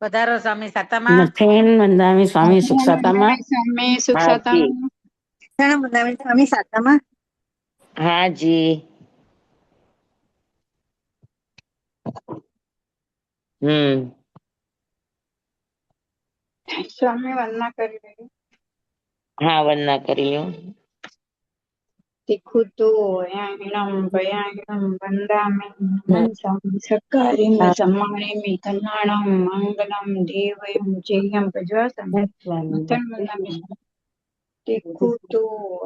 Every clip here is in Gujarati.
પધારો સ્વામી સાતામાં. મથેન મંદામી સ્વામી સુખસાતામાં. સ્વામી હાજી સુખસાતામાં. મંદામી સ્વામી સાતામાં. હાજી. સ્વામી વંદના કરી રહી. હા, વંદના કરી લ્યો. તિખુતો યાહિણમ ભયાહિણમ વંદામિ નમં સ્વામી સક્કારિમિ સમ્માનિમિ કલ્યાણમ મંગલમ દેવયમ જયમ પ્રજવાસમ મથન વંદામિ તિખુતો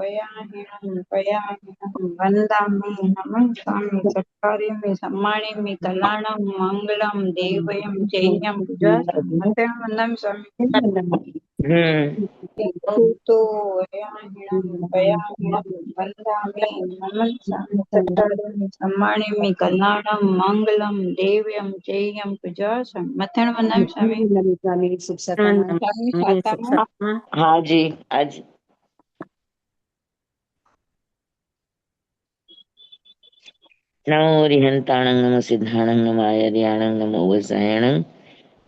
યાહિણમ ભયાહિણમ વંદામિ નમં સ્વામી સક્કારિમિ સમ્માનિમિ કલ્યાણમ મંગલમ દેવયમ જયમ પ્રજવાસમ મથન વંદામિ સ્વામી તિખુતો યાહિણમ ભયાહિણમ વંદામિ નમં સ્વામી સક્કારિમિ સમ્માનિમિ કલ્યાણમ મંગલમ દેવયમ જયમ પ્રજવાસમ મથન વંદામિ સ્વામી સુખસાતામાં. હાજી હાજી. નમો રિહંતાણંગ નમો સિદ્ધાણંગ નમો આયર્યાણંગ નમો વસાયણંગ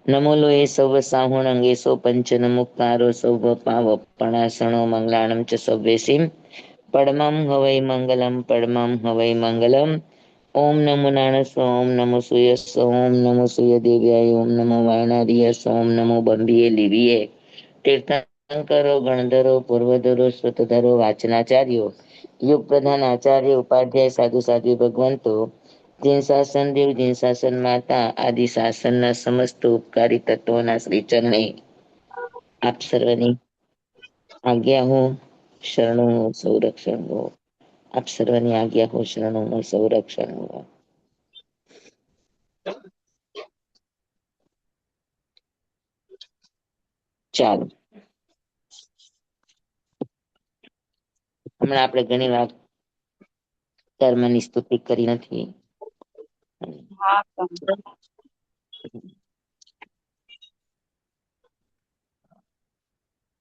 નમો લોએ સૌ સાહુણંગ એસો પંચન મુક્તારો સૌ પાવપણાસણો મંગલાણમ ચ સૌવેસીમ પડમમ હવૈ મંગલમ પડમમ હવૈ મંગલમ. ઓમ નમો નાણસ ઓમ નમો સુયસ ઓમ નમો સુય દેવ્યાય ઓમ નમો વાયનારિયસ ઓમ નમો બંબીએ લીવીએ તીર્થંકરો ગણધરો પૂર્વધરો સ્વતધરો વાચનાચાર્યો યુગ પ્રધાન આચાર્ય ઉપાધ્યાય સાધુ સાધ્વી ભગવંતો જીન શાસન દેવ જીન શાસન માતા આદિ શાસનના સમસ્ત ઉપકારી તત્વોના શ્રી ચરણે આપ સર્વની આજ્ઞા હો શરણો સંરક્ષણ હો. આપ સર્વની આજ્ઞા હો શરણો સંરક્ષણ હો. ચાલો, હમણાં આપણે ઘણી વાર કર્મની સ્તુતિ કરી નથી.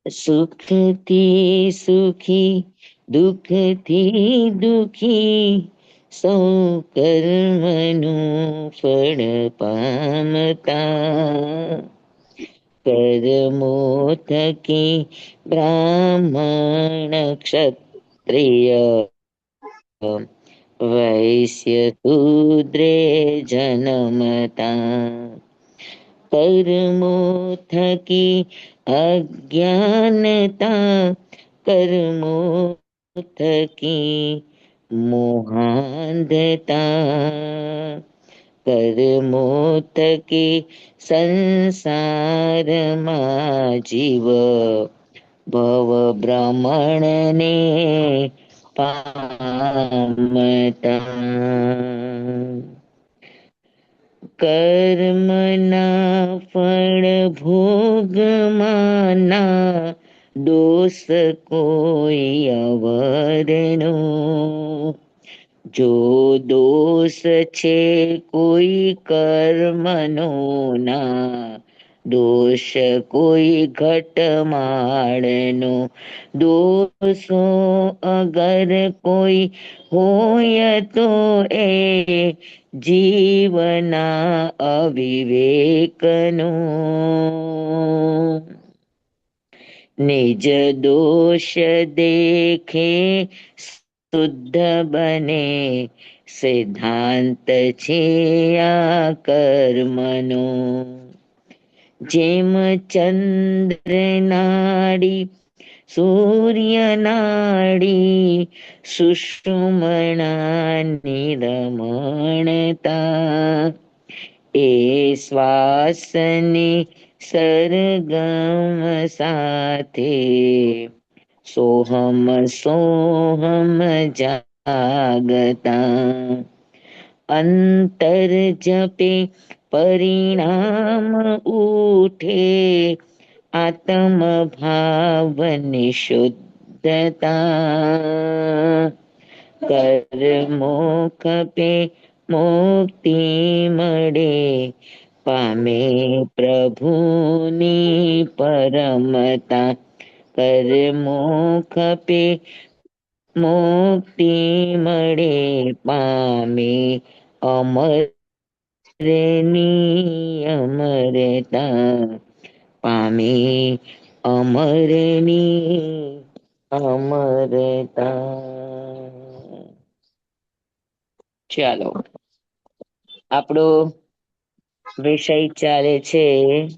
સુખથી સુખી દુઃખથી દુઃખી સૌ કર્મનું ફળ પામતા કર્મો થકી બ્રાહ્મણ ક્ષત્રિય વૈશ્ય શૂદ્રે જન્મતા કર્મો થકી અજ્ઞાનતા કર્મો થકી મોહાંધતા કર્મો થકી સંસારમાં જીવ ભવ બ્રહ્મણને પામતા કર્મના ફળ ભોગમાના દોષ કોઈ અવરનો જો દોષ છે કોઈ કર્મનો ના દોષ કોઈ ઘટમાળનો દોષો અગર કોઈ હોય તો એ જીવના અવિવેકનો નિજ દોષ દેખે શુદ્ધ બને સિદ્ધાંત છે આ કર્મનો જેમ ચંદ્ર નાડી સૂર્ય નાડી સુષુમણા નિરમણતા એ શ્વાસની સરગમ સાથે સોહમ સોહમ જાગતા અંતર જપે પરિણામ ઉઠે આત્મ ભાવની શુદ્ધતા કર્મો ખપે મુક્તિ મળે પામે પ્રભુની પરમતા કર્મો ખપે મુક્તિ મળે પામે અમર અમરેની અમરતા પામે, અમરની અમરતા. ચાલો, આપણો વિષય ચાલે છે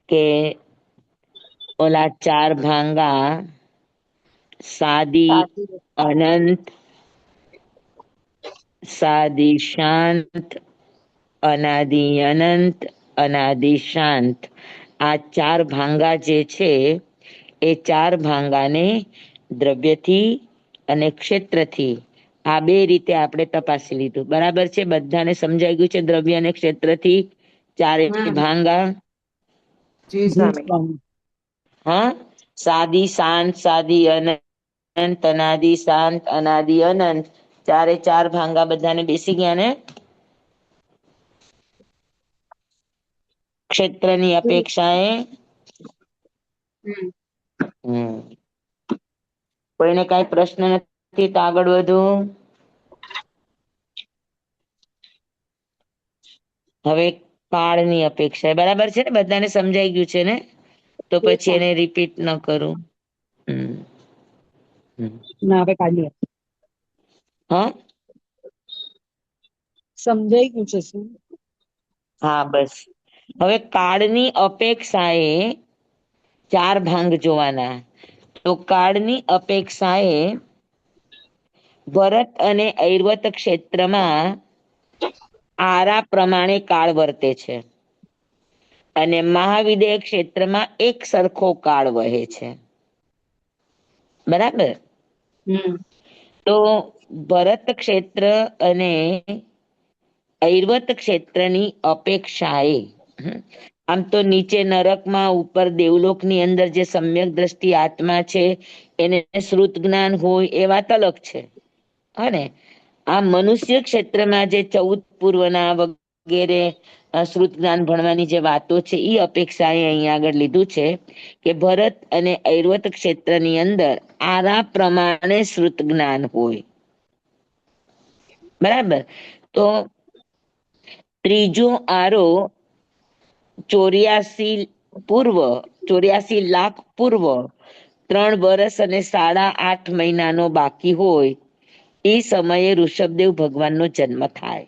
કે ઓલા ચાર ભાંગા સાદી, સાદી અનંત, સાદી શાંત, અનાદિ અનંત, અનાદિ શાંત, આ ચાર ભાંગા જે છે એ ચાર ભાંગાને દ્રવ્યથી અને ક્ષેત્રથી આ બે રીતે આપણે તપાસી લીધું. બરાબર છે? બધાને સમજાઈ ગયું છે? દ્રવ્ય અને ક્ષેત્રથી ચારે ભાંગા. જી સ્વામી. હા, સાદી શાંત, સાદી અનંત, અનાદિ શાંત, અનાદિ અનંત, ચારે ચાર ભાંગા બધાને બેસી ગયા ને? ક્ષેત્રની અપેક્ષાએ કોઈને કઈ પ્રશ્ન નથી તો આગળ વધું. હવે કાળની અપેક્ષા, બરાબર છે ને? બધાને સમજાઈ ગયું છે ને? તો પછી એને રિપીટ ન કરું. ના, હવે કાઢીએ. હા, સમજાઈ ગયું છે શું? હા, બસ. હવે કાળની અપેક્ષાએ ચાર ભાંગ જોવાના. તો કાળની અપેક્ષાએ ભરત અને ઐવત ક્ષેત્રમાં આરા પ્રમાણે કાળ વર્તે છે અને મહાવિદ્ય ક્ષેત્રમાં એક સરખો કાળ વહે છે. બરાબર? તો ભરત ક્ષેત્ર અને ઐવત ક્ષેત્રની અપેક્ષાએ, આમ તો નીચે નરકમાં, ઉપર દેવલોકની અંદર જે સમ્યક દ્રષ્ટિ આત્મા છે એને શ્રુત જ્ઞાન હોય એ વાત અલગ છે. અને આ મનુષ્ય ક્ષેત્રમાં જે 14 પૂર્વના વગેરે શ્રુત જ્ઞાન ભણવાની જે વાતો છે એ અપેક્ષાએ અહીંયા આગળ લીધું છે કે ભરત અને ઐવત ક્ષેત્રની અંદર આરા પ્રમાણે શ્રુત જ્ઞાન હોય. બરાબર? તો ત્રીજો આરો 84 લાખ પૂર્વ 3 વર્ષ અને 8.5 મહિનાનો બાકી હોય એ સમયે ઋષભદેવ ભગવાનનો જન્મ થાય.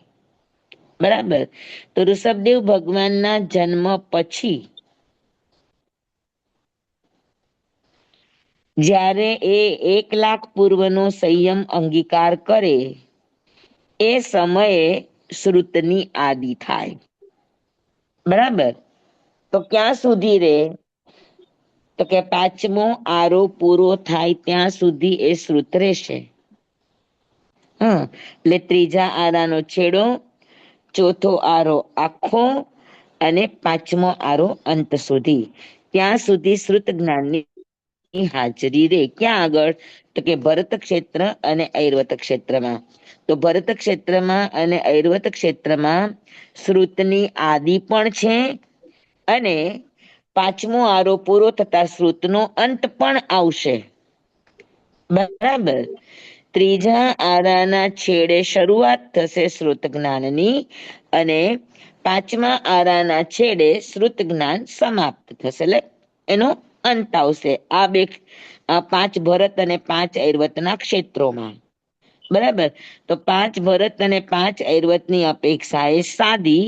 બરાબર? તો ઋષભદેવ ભગવાનના જન્મ પછી જ્યારે એ 1 લાખ પૂર્વનો સંયમ અંગીકાર કરે એ સમયે શ્રુતની આદિ થાય. બરાબર? તો ક્યાં સુધી રે? તો કે 5મો આરો પૂરો થાય ત્યાં સુધી એ શ્રુત રહેશે. એટલે ત્રીજા આરાનો છેડો, ચોથો આરો આખો અને 5મો આરો અંત સુધી, ત્યાં સુધી શ્રુત જ્ઞાનની હાજરી રે. ક્યાં આગળ? તો કે ભરત ક્ષેત્ર અને ઐવત ક્ષેત્રમાં. તો ભરત ક્ષેત્રમાં અને ઐવત ક્ષેત્રમાં શ્રુતની આદિ પણ છે અને 5મો આરો પૂરો થતા શ્રુતનો અંત પણ આવશે. બરાબર? ત્રીજા આરાના છેડે શરૂઆત થશે શ્રુત જ્ઞાનની અને 5મા આરાના છેડે શ્રુત જ્ઞાન સમાપ્ત થશે, એટલે એનો અંત આવશે. આ 5 ભરત અને 5 ઐવતના ક્ષેત્રોમાં. બરાબર? તો 5 ભરત અને 5 ઐવતની અપેક્ષાએ સાદી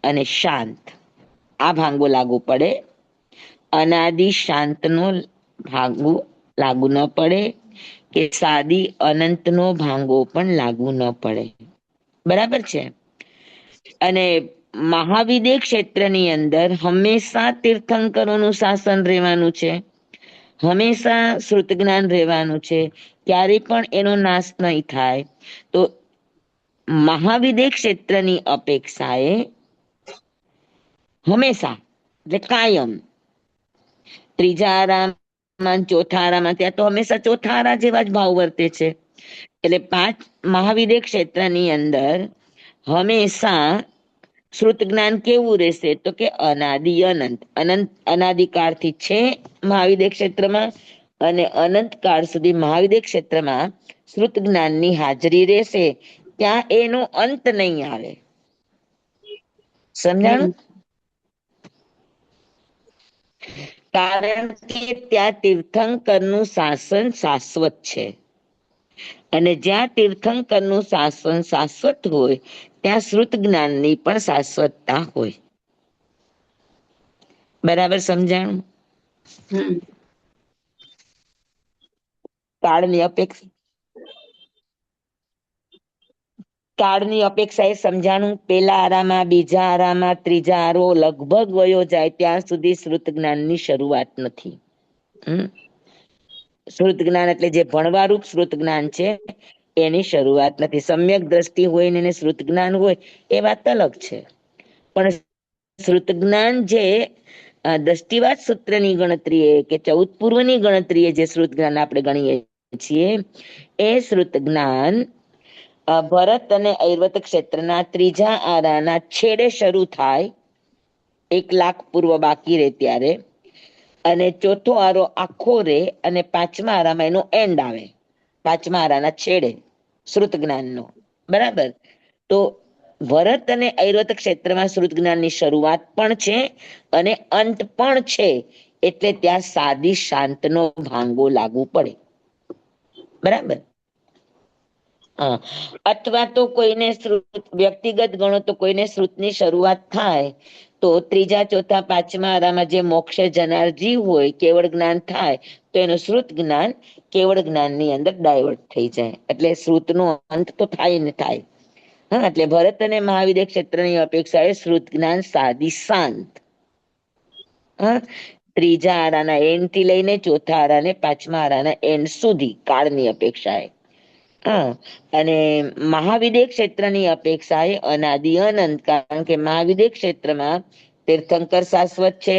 અને શાંત આ ભાંગો લાગુ પડે. અનાદિ શાંતનો ભાંગો લાગુ ન પડે કે સાદી અનંતનો ભાંગો પણ લાગુ ન પડે. બરાબર છે? અને મહાવિદ્ય ક્ષેત્રની અંદર હંમેશા તીર્થંકરોનું શાસન રહેવાનું છે, હંમેશા શ્રુત જ્ઞાન રહેવાનું છે, ક્યારે પણ એનો નાશ નહીં થાય. તો મહાવિદ્ય ક્ષેત્રની અપેક્ષાએ હંમેશા, એટલે કાયમ, ત્રીજા આરામાં, ચોથા આરામાં, ત્યાં તો હંમેશા ચોથા આરા જેવા જ ભાવ વર્તે છે. એટલે 5 મહાવિદ્ય ક્ષેત્રની અંદર હંમેશા શ્રુત જ્ઞાન કેવું રહેશે? તો કે અનાદિ અનંત, અનાદિકાળથી છે મહાવિદ્ય ક્ષેત્રમાં અને અનંત કાળ સુધી મહાવિદ્ય ક્ષેત્રમાં શ્રુત જ્ઞાનની હાજરી રહેશે. ત્યાં એનો અંત નહીં આવે. સમજાણું? કારણ કે ત્યાં તીર્થંકરનું શાસન શાશ્વત છે, અને જ્યાં તીર્થંકરનું શાસન શાશ્વત હોય ત્યાં શ્રુત જ્ઞાનની પણ શાશ્વતતા હોય. બરાબર સમજાણું? કાળની અપેક્ષા કાળની અપેક્ષા એ સમજાણું. પેલા આરામાં, બીજા આરામાં, ત્રીજા આરો લગભગ વયો જાય ત્યાં સુધી શ્રુત જ્ઞાનની શરૂઆત નથી. શ્રુત જ્ઞાન એટલે જે ભણવારૂપ શ્રુત જ્ઞાન છે એની શરૂઆત નથી. સમ્યક દ્રષ્ટિ હોય ને એને શ્રુત જ્ઞાન હોય એ વાત અલગ છે, પણ શ્રુત જ્ઞાન જે દ્રષ્ટિવાદ સૂત્રની ગણતરીએ કે 14 પૂર્વની ગણતરીએ જે શ્રુત જ્ઞાન આપણે ગણીએ છીએ એ શ્રુત જ્ઞાન ભરત અને ઐવત ક્ષેત્રના ત્રીજા આરાના છેડે શરૂ થાય, 1 લાખ પૂર્વ બાકી રહે ત્યારે, અને ચોથો આરો આખો રે અને પાંચમા આરામાં એનો એન્ડ આવે, પાંચમા આરાના છેડે શ્રુત જ્ઞાનનો. બરાબર? તો ભરત અને ઐવત ક્ષેત્રમાં શ્રુત જ્ઞાનની શરૂઆત પણ છે અને અંત પણ છે, એટલે ત્યાં સાદી શાંતનો ભાંગો લાગુ પડે. બરાબર? અથવા તો કોઈને વ્યક્તિગત ગણો તો કોઈને શ્રુતની શરૂઆત થાય તો ત્રીજા, ચોથા, પાંચમા આરામાં જે મોક્ષે જનાર જીવ હોય, કેવળ જ્ઞાન થાય તો એનું શ્રુત જ્ઞાન કેવળ જ્ઞાનની અંદર ડાયવર્ટ થઈ જાય, એટલે શ્રુતનો અંત તો થાય ને થાય. એટલે ભરત અને મહાવીર ક્ષેત્રની અપેક્ષાએ શ્રુત જ્ઞાન સાદી શાંત, ત્રીજા આરાના એન્ડ થી લઈને ચોથા આરાને પાંચમા આરાના એન્ડ સુધી કાળની અપેક્ષાએ. અને મહાવિદ્ય ક્ષેત્રની અપેક્ષાએ અનાદિ અનંત, કારણ કે મહાવિદ્ય ક્ષેત્રમાં તીર્થંકર શાશ્વત છે,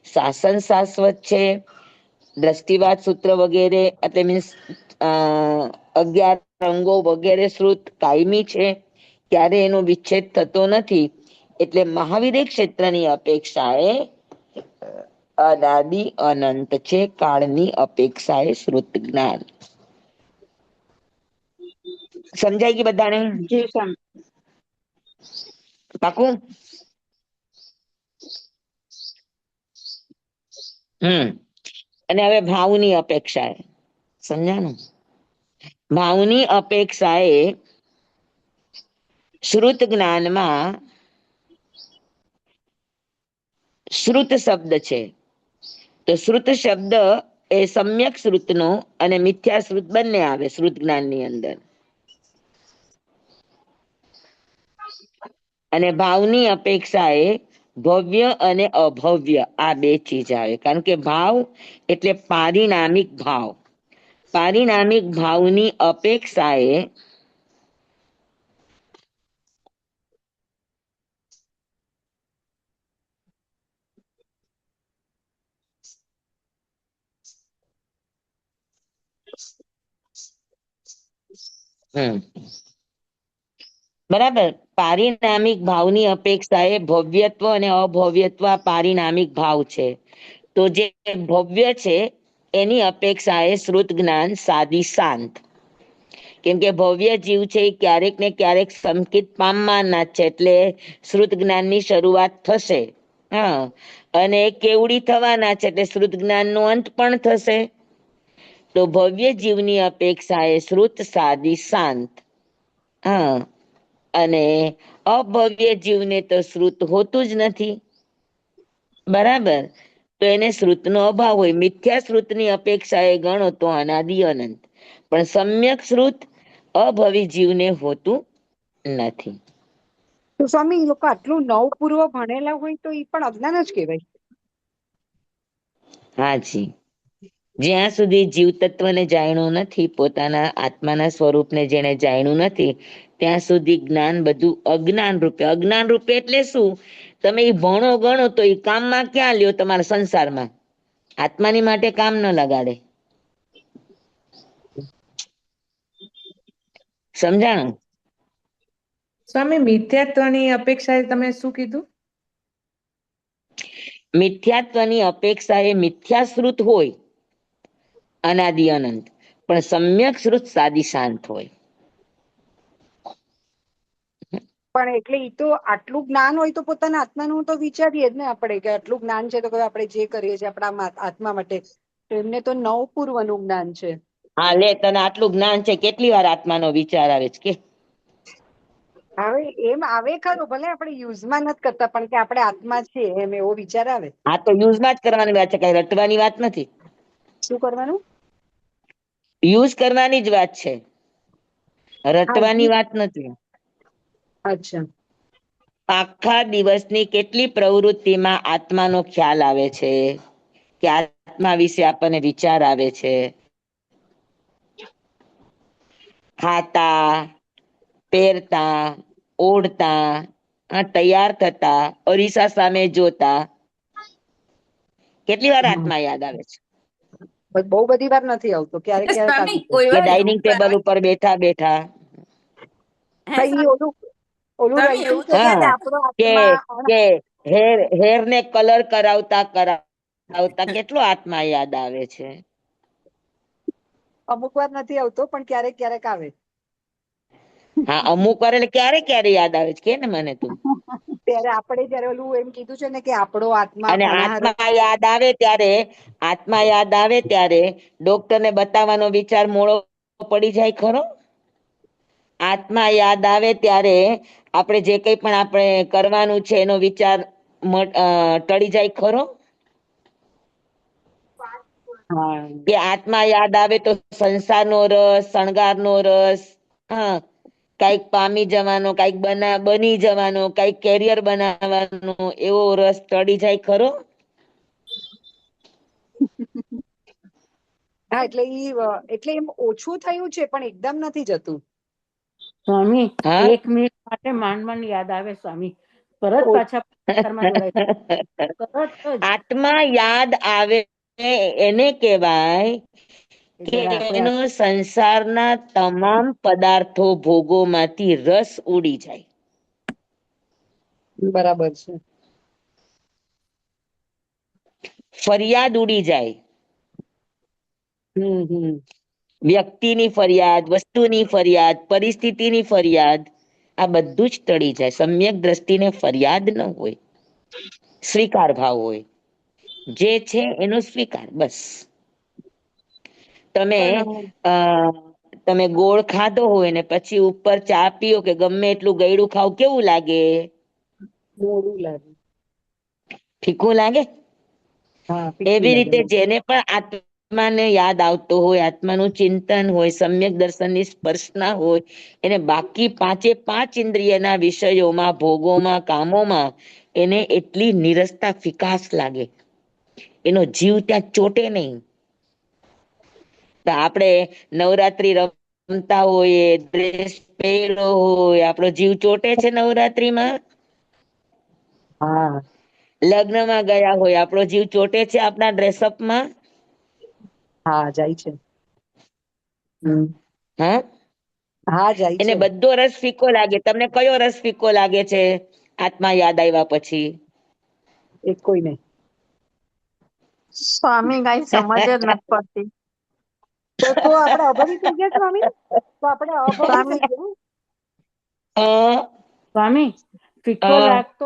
શાસન શાશ્વત છે, દ્રષ્ટિવાદ સૂત્ર વગેરે એટલે મીન્સ 11 અંગો વગેરે શ્રુત કાયમી છે, ક્યારે એનો વિચ્છેદ થતો નથી. એટલે મહાવિદ્ય ક્ષેત્રની અપેક્ષાએ અનાદિ અનંત છે, કાળની અપેક્ષાએ શ્રુત જ્ઞાન. સમજાઈ ગઈ બધાને? પાકું? અને હવે ભાવની અપેક્ષાએ સમજાણું? ભાવની અપેક્ષાએ શ્રુત જ્ઞાનમાં શ્રુત શબ્દ છે, તો શ્રુત શબ્દ એ સમ્યક શ્રુતનો અને મિથ્યા શ્રુત બંને આવે શ્રુત જ્ઞાનની અંદર. અને ભાવની અપેક્ષાએ ભવ્ય અને અભવ્ય આ બે ચીજ આવે, કારણ કે ભાવ એટલે પારિણામિક ભાવ. પારિણામિક ભાવની અપેક્ષાએ બરાબર, પારિણામિક ભાવની અપેક્ષાએ ભવ્યત્વ અને અભવ્યત્વ પારિણામિક ભાવ છે. તો જે ભવ્ય છે એની અપેક્ષાએ શ્રુત જ્ઞાન સાદી શાંત, કેમ કે ભવ્ય જીવ છે એ ક્યારેક ને ક્યારેક સંકિત પામવાના છે, એટલે શ્રુત જ્ઞાનની શરૂઆત થશે. અને કેવડી થવાના છે એટલે શ્રુત જ્ઞાનનો અંત પણ થશે. તો ભવ્ય જીવની અપેક્ષાએ શ્રુત સાદી શાંત, અને અભવ્ય જીવને તો શ્રુત હોતું જ નથી. બરાબર? તો એને શ્રુતનો અભાવ હોય. મિથ્યા શ્રુતની અપેક્ષાએ ગણો તો અનાદિ અનંત, પણ સમ્યક શ્રુત અભવી જીવને હોતું નથી. તો સ્વામી લોકો આટલું નવપૂર્વ ભણેલા હોય તો એ પણ અજ્ઞાન જ કહેવાય? હાજી, જ્યાં સુધી જીવ તત્વને જાણ્યું નથી, પોતાના આત્માના સ્વરૂપને જેને જાણ્યું નથી, ત્યાં સુધી જ્ઞાન બધું અજ્ઞાન રૂપે. અજ્ઞાન રૂપે એટલે શું? તમે એ ભણો ગણો તો એ કામમાં ક્યાં લ્યો? તમારા સંસારમાં. આત્માની માટે કામ ન લગાડે. સમજાણું? સ્વામી, મિથ્યાત્વની અપેક્ષાએ તમે શું કીધું? મિથ્યાત્વની અપેક્ષા એ મિથ્યાશ્રુત હોય અનાદિ અનંત, પણ સમ્યક શ્રુત સાદી શાંત હોય. પણ એટલે ઈ તો આટલું જ્ઞાન હોય તો પોતાના આત્માનું તો વિચારીએ જ ને આપણે કે આટલું જ્ઞાન છે તો કે આપણે જે કરીએ છીએ આપણા આત્મા માટે, તો એમને તો નવપૂર્વનું જ્ઞાન છે. હા લે, તને આટલું જ્ઞાન છે, કેટલી વાર આત્માનો વિચાર આવે છે કે? હવે એમ આવે ખરું, ભલે આપણે યુઝમાં નથી કરતા પણ કે આપણે આત્મા છીએ એમ એવો વિચાર આવે. આ તો યુઝમાં જ કરવાની વાત છે, કઈ રટવાની વાત નથી. શું કરવાનું? યુઝ કરવાની જ વાત છે, હા રટવાની વાત નથી. અચ્છા. આખા દિવસની કેટલી પ્રવૃત્તિમાં આત્માનો ખ્યાલ આવે છે, કે આત્મા વિશે આપણને વિચાર આવે છે. ખાતા, પહેરતા, ઓઢતા, તૈયાર થતા, અરીસા સામે જોતા, કેટલી વાર આત્મા યાદ આવે છે? બહુ બધી વાર નથી આવતો, ક્યારેક ક્યારેક સ્વામી આવી જાય. કોઈ કે વાર એવું ડાઇનિંગ ટેબલ આવે ઉપર બેઠા બેઠા, હે ભાઈ ઈ સ્વામી? ઓલું ઓલું સ્વામી રાઈટિંગ એવું છે તો ને કે હા, આપણો કે આત્મા કે હેર ને કલર કરાવતા કરાવતા કેટલો આત્મા યાદ આવે છે. અમુક વાર નથી આવતો પણ ક્યારેક ક્યારેક આવે. હા, અમુક વાર એટલે ક્યારે ક્યારે યાદ આવે છે કે ને મને તું. ત્યારે આપણે જયારે ઓલું એમ કીધું છે ને કે આપણો આત્મા અને ફણાહાર આત્મા યાદ આવે ત્યારે, આત્મા યાદ આવે ત્યારે ડોક્ટર ને બતાવવાનો વિચાર મોળો પડી જાય ખરો? આત્મા યાદ આવે ત્યારે આપણે જે કઈ પણ આપણે કરવાનું છે એનો વિચાર ટળી જાય ખરો? હા કે આત્મા યાદ આવે તો સંસારનો રસ, શણગારનો રસ, હા, કઈક પામી જવાનો, કઈક બની જવાનો, કઈક કેરિયર બનાવવાનો, એવો રસ ટળી જાય ખરો? હા એટલે એમ ઓછું થયું છે પણ એકદમ નથી જતું. સ્વામી હા. 1 મિનિટ માટે માંડ યાદ આવે સ્વામી, તરત પાછા સંસારમાં જોડાય, તરત જ. આત્મા યાદ આવે એને કહેવાય કે જરા આપણે એનો સંસારના તમામ પદાર્થો ભોગોમાંથી રસ ઉડી જાય. બરાબર છે. ફરિયાદ ઉડી જાય. હમ. વ્યક્તિની ફરિયાદ, વસ્તુની ફરિયાદ, પરિસ્થિતિની ફરિયાદ, આ બધું જ ટળી જાય. સમ્યક દ્રષ્ટિને ફરિયાદ ન હોય, સ્વીકાર ભાવ હોય, જે છે એનો સ્વીકાર, બસ. પણ તમે ગોળ ખાધો હોય ને પછી ઉપર ચા પીઓ કે ગમે એટલું ગળ્યું ખાવ, કેવું લાગે? મોડું લાગે. ફીકું લાગે. હા ફીકું એવી લાગે. રીતે જેને પણ આત્માને યાદ આવતો હોય, આત્માનું ચિંતન હોય, સમ્યક દર્શનની સ્પર્શના હોય, એને બાકી 5 ઇન્દ્રિયના વિષયોમાં, ભોગોમાં, કામોમાં એને એટલી નિરસતા, ફિકાસ લાગે, એનો જીવ ત્યાં ચોટે નહીં. તો આપણે નવરાત્રી રમતા હોઈએ, ડ્રેસ પહેર્યો હોય, આપણો જીવ ચોટે છે નવરાત્રીમાં? હા લગ્નમાં ગયા હોય, આપણો જીવ ચોટે છે આપણા ડ્રેસઅપમાં? હા જાય છે. હા, હા જાય એને છે. બધો રસ ફીકો લાગે. તમને કયો રસ ફીકો લાગે છે આત્મા યાદ આવ્યા પછી? એક કોઈ નહીં. સ્વામી કઈ સમજ જ નથી પડતી. તો આપણે અભરી થઈ ગયા સ્વામી, તો આપણે અભરી સ્વામી થઈ ગયા. અ સ્વામી ફિક્કો અ લાગતો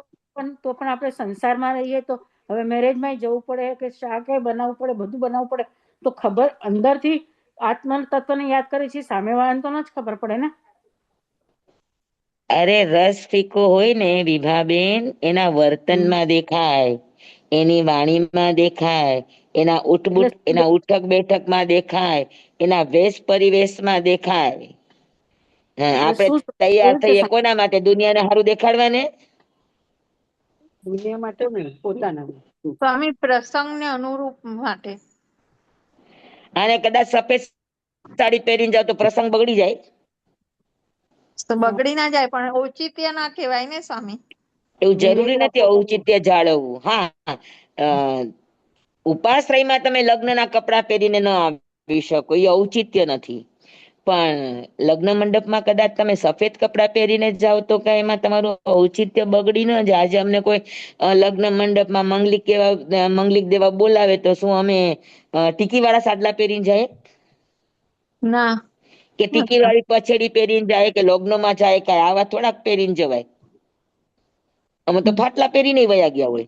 તો પણ આપણે સંસારમાં રહીએ તો હવે મેરેજમાં જવું પડે કે શાક બનાવવું પડે, બધું બનાવવું પડે, તો ખબર અંદરથી આત્મા તત્વને યાદ કરે છે, સામે વાળાને તો ન જ ખબર પડે ને. અરે રસ ફીકો હોય ને વિભાબેન, એના વર્તનમાં દેખાય, એની વાણીમાં દેખાય, એના એટલે ઉઠક બેઠકમાં દેખાય, એના વેશ પરિવેશમાં દેખાય. હા, એટલે આપણે શું તૈયાર કેવી થઈએ રીતે કોના માટે? દુનિયાને હારું દેખાડવા ને. દુનિયા માટે નહીં, પોતાના માટે. સ્વામી પ્રસંગને અનુરૂપ માટે. અને કદાચ સફેદ સાડી પહેરીને જાવ તો પ્રસંગ બગડી જાય. તો બગડી ના જાય પણ ઔચિત્ય ના કહેવાય ને સ્વામી. એવું વિવેક જરૂરી નથી રાખવો પડે. ઔચિત્ય જાળવવું. હા, ઉપાશ્રયમાં તમે લગ્નના કપડા પહેરીને ન આવી શકો, એ ઔચિત્ય નથી. પણ લગ્ન મંડપમાં કદાચ તમે સફેદ કપડા પહેરીને જાવ તો કઈ એમાં તમારું ઔચિત્ય બગડી ન જાય. આજે અમને કોઈ લગ્ન મંડપમાં મંગલિક દેવા બોલાવે તો શું અમે ટીકી વાળા સાડલા પહેરીને જાય? ના. કે ટીકી વાળી પછેડી પહેરીને જાય? કે લગ્નમાં જાય કે આવા થોડાક પહેરીને જવાય? અમે તો ફાટલા પહેરીને વયા ગયા હોય.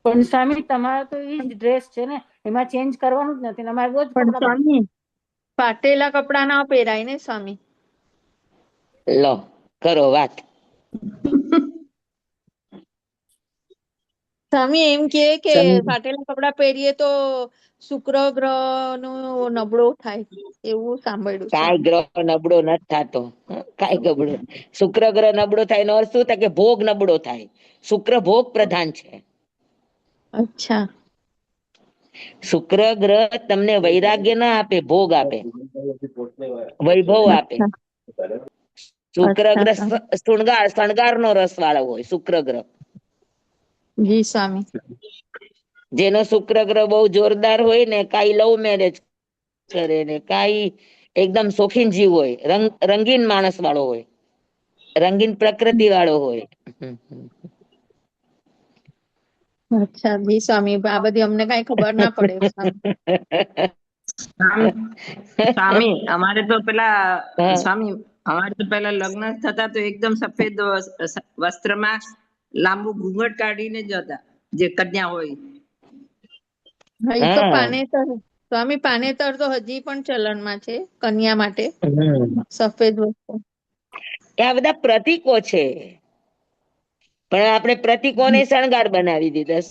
પણ સ્વામી તમારો તો ઈ જ ડ્રેસ છે ને, એમાં ચેન્જ કરવાનું જ નથી ને, અમારે રોજ પણ કપડાં સ્વામી ફાટેલા કપડા ના પહેરાય ને સ્વામી. લો કરો વાત. સ્વામી એમ કે સમ- ફાટેલા કપડા પહેરીએ તો શુક્ર ગ્રહ નો નબળો થાય એવું સાંભળ્યું કાંઈ સ્વામી. ગ્રહ નબળો નથી થતો. કાંઈ ગબડો શુક્ર ગ્રહ નબળો થાય એનો અર્થ શું થાય કે ભોગ નબળો થાય. શુક્ર ભોગ પ્રધાન છે. અચ્છા. શુક્ર ગ્રહ તમને વૈરાગ્ય ના આપે, ભોગ આપે, વૈભવ આપે. અચ્છા શુક્ર અચ્છા ગ્રહ સ્વામી. શણગાર નો રસ વાળો હોય શુક્ર ગ્રહ. જી સ્વામી. જેનો શુક્ર ગ્રહ બહુ જોરદાર હોય ને, કાંઈ લવ મેરેજ કરે ને, કાંઈ એકદમ શોખીન જીવ હોય, રંગીન માણસ વાળો હોય, રંગીન પ્રકૃતિ વાળો હોય. અચ્છા જી સ્વામી, આ બધી અમને કઈ ખબર ના પડે સ્વામી. સ્વામી અમારે તો પેલા હા સ્વામી અમારે તો પેલા લગ્ન થતા તો એકદમ સફેદ વસ્ત્રમાં લાંબુ ઘૂંઘટ કાઢીને જ હતા જે કન્યા હોય. હા એ તો હા પાનેતર સ્વામી, પાનેતર તો હજી પણ ચલણમાં છે કન્યા માટે હમ. સફેદ વસ્ત્ર. આ બધા પ્રતીકો છે, પણ આપણે પ્રતીકોને શણગાર બનાવી દીધા.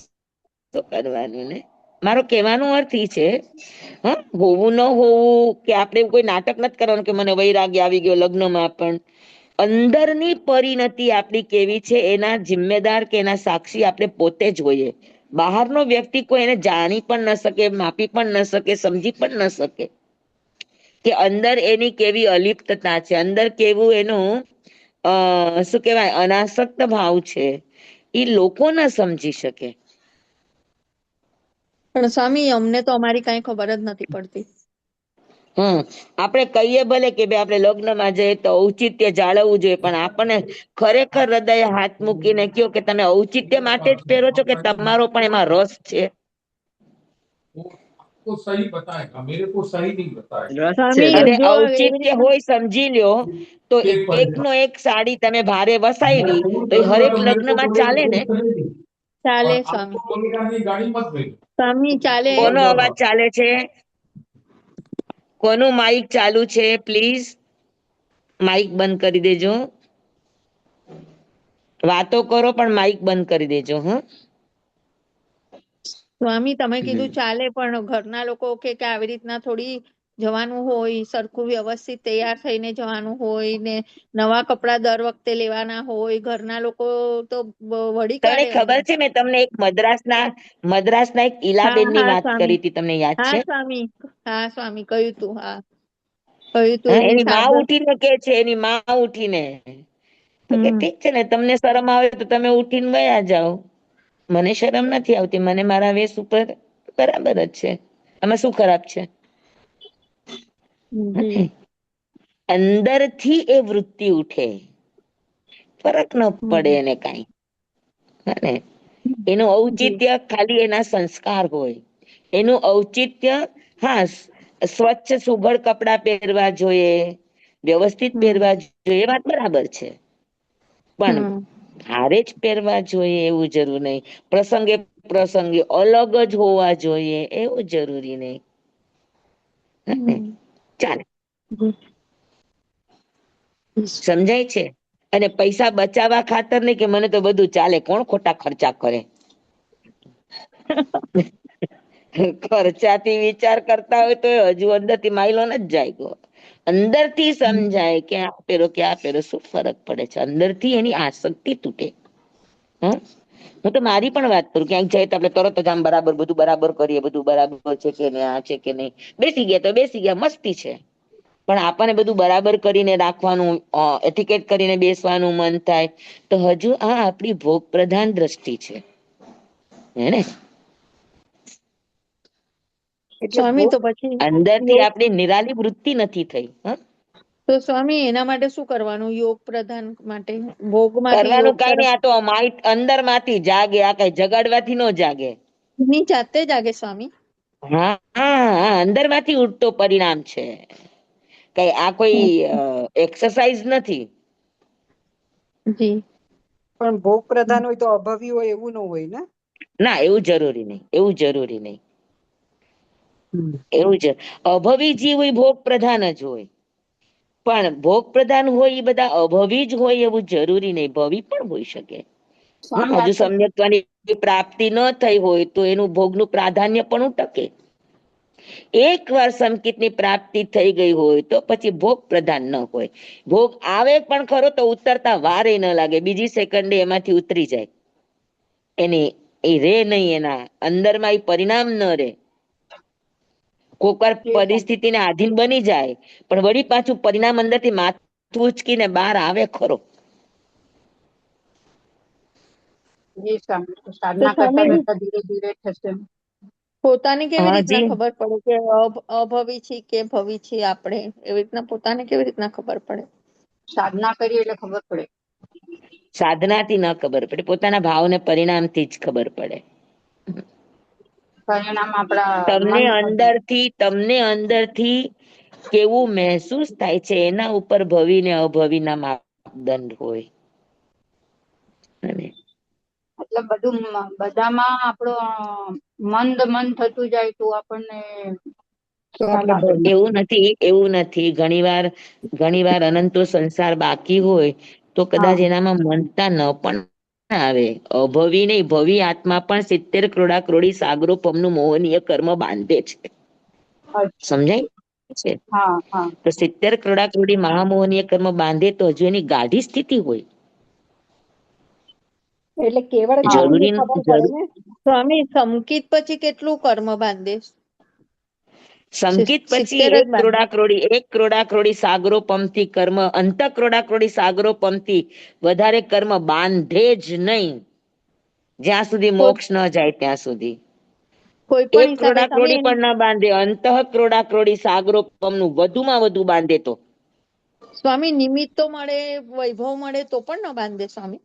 તો કરવાનું ને, મારો કહેવાનો અર્થ ઈ છે, હા, હોવું ન હોવું કે આપણે કોઈ નાટક નથી કરવાનું કે મને વૈરાગ્ય આવી ગયો લગ્નમાં, પણ અંદરની પરિણતિ આપણી કેવી છે એના જિમ્મેદાર કે એના સાક્ષી આપણે પોતે જ હોઈએ. બહારનો વ્યક્તિ કોઈ એને જાણી પણ ન શકે, માપી પણ ન શકે, સમજી પણ ન શકે કે અંદર એની કેવી અલિપ્તતા છે, અંદર કેવું એનું શું કેવાય અનાસક્ત ભાવ છે, એ લોકો ના સમજી શકે. પણ સ્વામી અમને તો અમારી કઈ ખબર જ નથી પડતી. આપણે કહીએ ભલે કે ભાઈ આપણે લગ્નમાં જઈએ તો ઔચિત્ય જાળવવું જોઈએ, પણ આપણને ખરેખર હૃદય હાથ મૂકીને કયો કે તમે ઔચિત્ય માટે જ પહેરો છો કે તમારો પણ એમાં રસ છે? आपको सही बताएगा, मेरे को सही नहीं बताएगा। રસ છે, સ્વામી રસ. અને જો એવી ઔચિત્ય રીતના હોય સમજી લ્યો તો एक बनेगा। એકનો એક સાડી તમે ભારે मैं વસાવી फोन તો એ करूंगा હરેક तो मेरे को લગ્નમાં बोलेगा ચાલે फोन ને? करेगी, और ચાલે आपको સ્વામી. बोलेगा नहीं गाड़ी मत भेजो। સ્વામી ચાલે. કોનો समझ અવાજ जाओ। ચાલે છે? કોનું માઇક ચાલુ છે? પ્લીઝ માઇક બંધ કરી દેજો. વાતો કરો પણ માઇક બંધ કરી દેજો. હા, સ્વામી તમે કીધું ચાલે, પણ ઘરના લોકો કે આવી રીતના થોડી જવાનું હોય, સરખું વ્યવસ્થિત તૈયાર થઈને જવાનું હોય ને, નવા કપડા દર વખતે લેવાના હોય, ઘરના લોકો તો વળી તને કાઢે ખબર અમને. છે મેં તમને એક મદ્રાસના એક હા ઈલાબેન ની હા વાત સ્વામી. કરી હતી, તમને યાદ હા છે? સ્વામી. હા સ્વામી કહ્યું તું. હા કહ્યું તું હા, એમની એની માં સાસુ. ઉઠીને કે છે, એની માં ઉઠીને તો કે હમ. ઠીક છે ને, તમને શરમ આવે તો તમે ઉઠીને વયા જાઓ, મને શરમ નથી આવતી, મને મારા વેશ ઉપર બરાબર જ છે, આમાં શું ખરાબ છે? જી. અંદરથી એ વૃત્તિ ઉઠે, ફરક ન પડે હમ. એને કઈ. ને એનું જી. ઔચિત્ય ખાલી એના સંસ્કાર હોય, એનું ઔચિત્ય હા સ્વચ્છ સુઘડ કપડા પહેરવા જોઈએ, વ્યવસ્થિત હમ. પહેરવા જોઈએ, એ વાત બરાબર છે, પણ હમ. ભારે જ પહેરવા જોઈએ એવું જરૂર નહીં. પ્રસંગે અલગ જ હોવા જોઈએ એવું જરૂરી નહીં. હમ. ચાલે. જી. સમજાય છે? અને પૈસા બચાવવા ખાતર નહીં કે મને તો બધું ચાલે, કોણ ખોટા ખર્ચા કરે? ખર્ચાથી વિચાર કરતા હોય તો હજુ અંદર થી માઇલો ન જ જાય ગયો. અંદર થી સમજાય કે આ પહેરો શું ફરક પડે છે, અંદર થી એની આસક્તિ તૂટે. હું તો મારી પણ વાત કરું, ક્યાંક જાય તો આપણે તરત જ આમ બરાબર બધું બરાબર કરીએ, બધું બરાબર છે કે નહીં, આ છે કે નહીં, બેસી ગયા તો બેસી ગયા, મસ્તી છે. પણ આપણને બધું બરાબર કરીને રાખવાનું, એટિકેટ કરીને બેસવાનું મન થાય તો હજુ આ આપણી ભોગ પ્રધાન દ્રષ્ટિ છે, હેને? એટલે સ્વામી તો પછી અંદરથી યોગ, આપણી નિરાલી વૃત્તિ નથી થઈ. તો સ્વામી એના માટે શું કરવાનું? યોગ પ્રધાન માટે ભોગમાંથી યોગ કરવાનું કઈ તરફ નઈ, આ તો માઇટ અંદર માંથી જાગે, આ કઈ જગાડવાથી ન જાગે. ની જાતે જાગે સ્વામી. હા હા, અંદર માંથી ઉઠતો પરિણામ છે, કઈ આ કોઈ એક્સરસાઇઝ નથી. જી. પણ ભોગ પ્રધાન હોય તો અભાવી હોય એવું ન હોય ને? ના, એવું જરૂરી નહીં, એવું જરૂરી નહીં. એવું છે, અભવી જીવ હોય ભોગ પ્રધાન જ હોય, પણ ભોગ પ્રધાન હોય એ બધા અભવી જ હોય એવું જરૂરી નહીં, ભવી પણ હોઈ શકે. સ્વામી હજુ સમ્યક્તાની પ્રાપ્તિ ન થઈ હોય તો એનું ભોગનું પ્રાધાન્ય પણ ટકે. એકવાર સંકિતની પ્રાપ્તિ થઈ ગઈ હોય તો પછી ભોગ પ્રધાન ન હોય. ભોગ આવે પણ ખરો તો ઉતરતા વાર ન લાગે, બીજી સેકન્ડે એમાંથી ઉતરી જાય. એની એ રે નહીં, એના અંદરમાં એ પરિણામ ન રે. કોઈક વાર પરિસ્થિતિને આધીન બની જાય પણ વળી પાછું પરિણામ અંદરથી માથું ઉચકીને બહાર આવે ખરો. જી સ્વામી, તો સાધના કરતા સ્વામી કરતા ધીરે ધીરે થશે. પોતાને કેવી રીતના હાજી, ખબર પડે કે અભવી છે કે ભવી છે આપણે? એવી રીતના પોતાને કેવી રીતના ખબર પડે? સાધના કરીએ એટલે ખબર પડે. સાધનાથી ન ખબર પડે, પોતાના ભાવને પરિણામથી જ ખબર પડે. પરિણામ આપણા મન તમને અંદરથી કેવું મહેસૂસ થાય છે એના ઉપર ભવી ને અભવીના માપદંડ હોય. મતલબ બધું બધામાં આપણો મન થતું જાય તો આપણને તો ખ્યાલ આપણે આવે. ભવી. એવું નથી. ઘણી વાર અનંતો સંસાર બાકી હોય તો હા કદાચ એનામાં મનતા ન પણ આવે. અભવી નહીં, ભવી આત્મા પણ 70 કરોડા કરોડી સાગરો પમનું મોહનીય કર્મ બાંધે છે. અચ્છા. સમજાય છે? હા હા. તો 70 કરોડા કરોડી મહામોહનીય કર્મ બાંધે તો હજુ એની ગાઢી સ્થિતિ હોય. એટલે કેવળ હા જ્ઞાનની જરૂરી ખબર પડે જરૂર ને? સ્વામી સંકિત પછી કેટલું કર્મ બાંધે? સંકિત પછી 70 જ 1 બાંધે. કરોડા કરોડી 1 કરોડા કરોડી સાગરો પમથી કર્મ, અંત કરોડા કરોડી સાગરો પમથી વધારે કર્મ બાંધે જ નહીં, જ્યાં સુધી કોઈ મોક્ષ ન જાય ત્યાં સુધી. કોઈ 1 પણ હિસાબે કરોડા સ્વામી કરોડી પણ ના બાંધે, અંત કરોડા કરોડી સાગરો પમનું વધુમાં વધુ બાંધે તો. સ્વામી નિમિત્ત તો મળે, વૈભવ મળે તો પણ ન બાંધે સ્વામી?